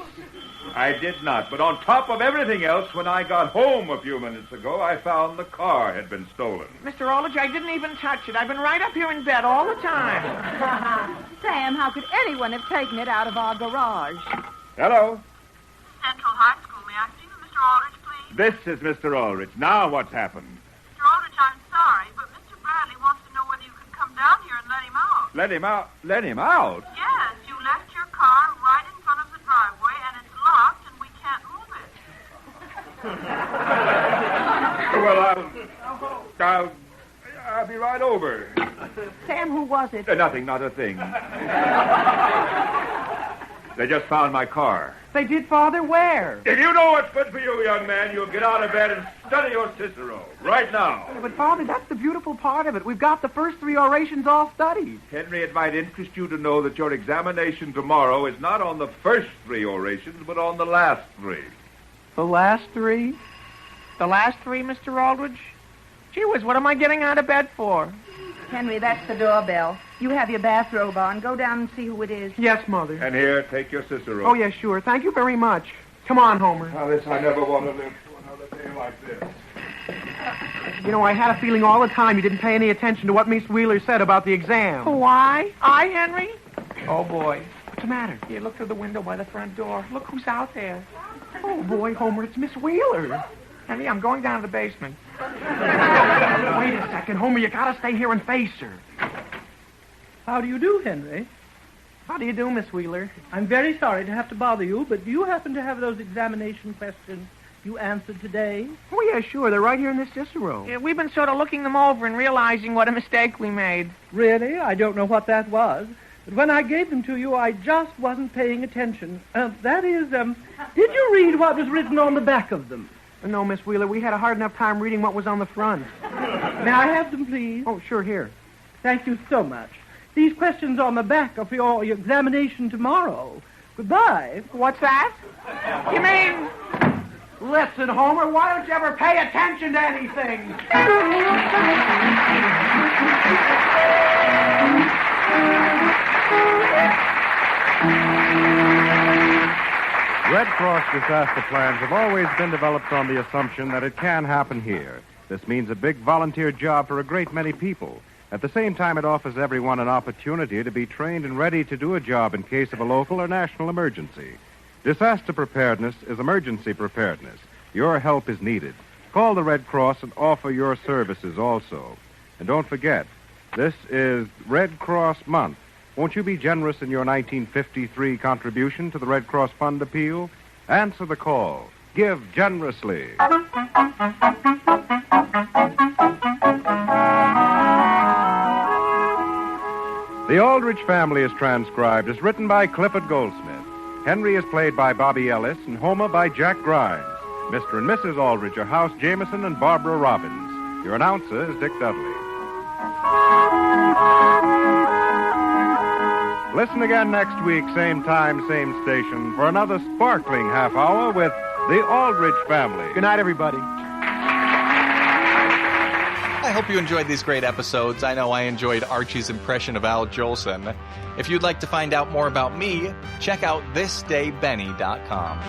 I did not. But on top of everything else, when I got home a few minutes ago, I found the car had been stolen. Mr. Aldrich, I didn't even touch it. I've been right up here in bed all the time. Sam, how could anyone have taken it out of our garage? Hello? Central High School. May I speak to Mr. Aldrich, please? This is Mr. Aldrich. Now what's happened? Mr. Aldrich, I'm sorry, but Mr. Bradley wants to know whether you can come down here and let him out. Let him out? Let him out? Yes, you left your car right in front of the driveway, and it's locked, and we can't move it. Well, I'll be right over. Sam, who was it? Nothing, not a thing. They just found my car. They did, Father? Where? If you know what's good for you, young man, you'll get out of bed and study your Cicero. Right now. But, Father, that's the beautiful part of it. We've got the first 3 orations all studied. Henry, it might interest you to know that your examination tomorrow is not on the first 3 orations, but on the last 3. The last 3? The last 3, Mr. Aldrich? Gee whiz, what am I getting out of bed for? Henry, that's the doorbell. You have your bathrobe on. Go down and see who it is. Yes, Mother. And here, take your Cicero. Oh, yes, sure. Thank you very much. Come on, Homer. Alice, I never want to live through another day like this. You know, I had a feeling all the time you didn't pay any attention to what Miss Wheeler said about the exam. Why? I, Henry? Oh, boy. What's the matter? Here, look through the window by the front door. Look who's out there. Oh, boy, Homer, it's Miss Wheeler. Henry, I'm going down to the basement. Wait a second, Homer. You gotta stay here and face her. How do you do, Henry? How do you do, Miss Wheeler? I'm very sorry to have to bother you, but do you happen to have those examination questions you answered today? Oh, yeah, sure. They're right here in this Cicero. Yeah, we've been sort of looking them over and realizing what a mistake we made. Really? I don't know what that was. But when I gave them to you, I just wasn't paying attention. Did you read what was written on the back of them? No, Miss Wheeler, we had a hard enough time reading what was on the front. May I have them, please? Oh, sure, here. Thank you so much. These questions on the back are for your examination tomorrow. Goodbye. What's that? You mean... Listen, Homer, why don't you ever pay attention to anything? Red Cross disaster plans have always been developed on the assumption that it can happen here. This means a big volunteer job for a great many people. At the same time, it offers everyone an opportunity to be trained and ready to do a job in case of a local or national emergency. Disaster preparedness is emergency preparedness. Your help is needed. Call the Red Cross and offer your services also. And don't forget, this is Red Cross Month, Won't you be generous in your 1953 contribution to the Red Cross Fund appeal? Answer the call. Give generously. The Aldrich Family is transcribed as written by Clifford Goldsmith. Henry is played by Bobby Ellis and Homer by Jack Grimes. Mr. and Mrs. Aldrich are House Jameson and Barbara Robbins. Your announcer is Dick Dudley. Listen again next week, same time, same station, for another sparkling half hour with the Aldrich Family. Good night, everybody. I hope you enjoyed these great episodes. I know I enjoyed Archie's impression of Al Jolson. If you'd like to find out more about me, check out thisdaybenny.com.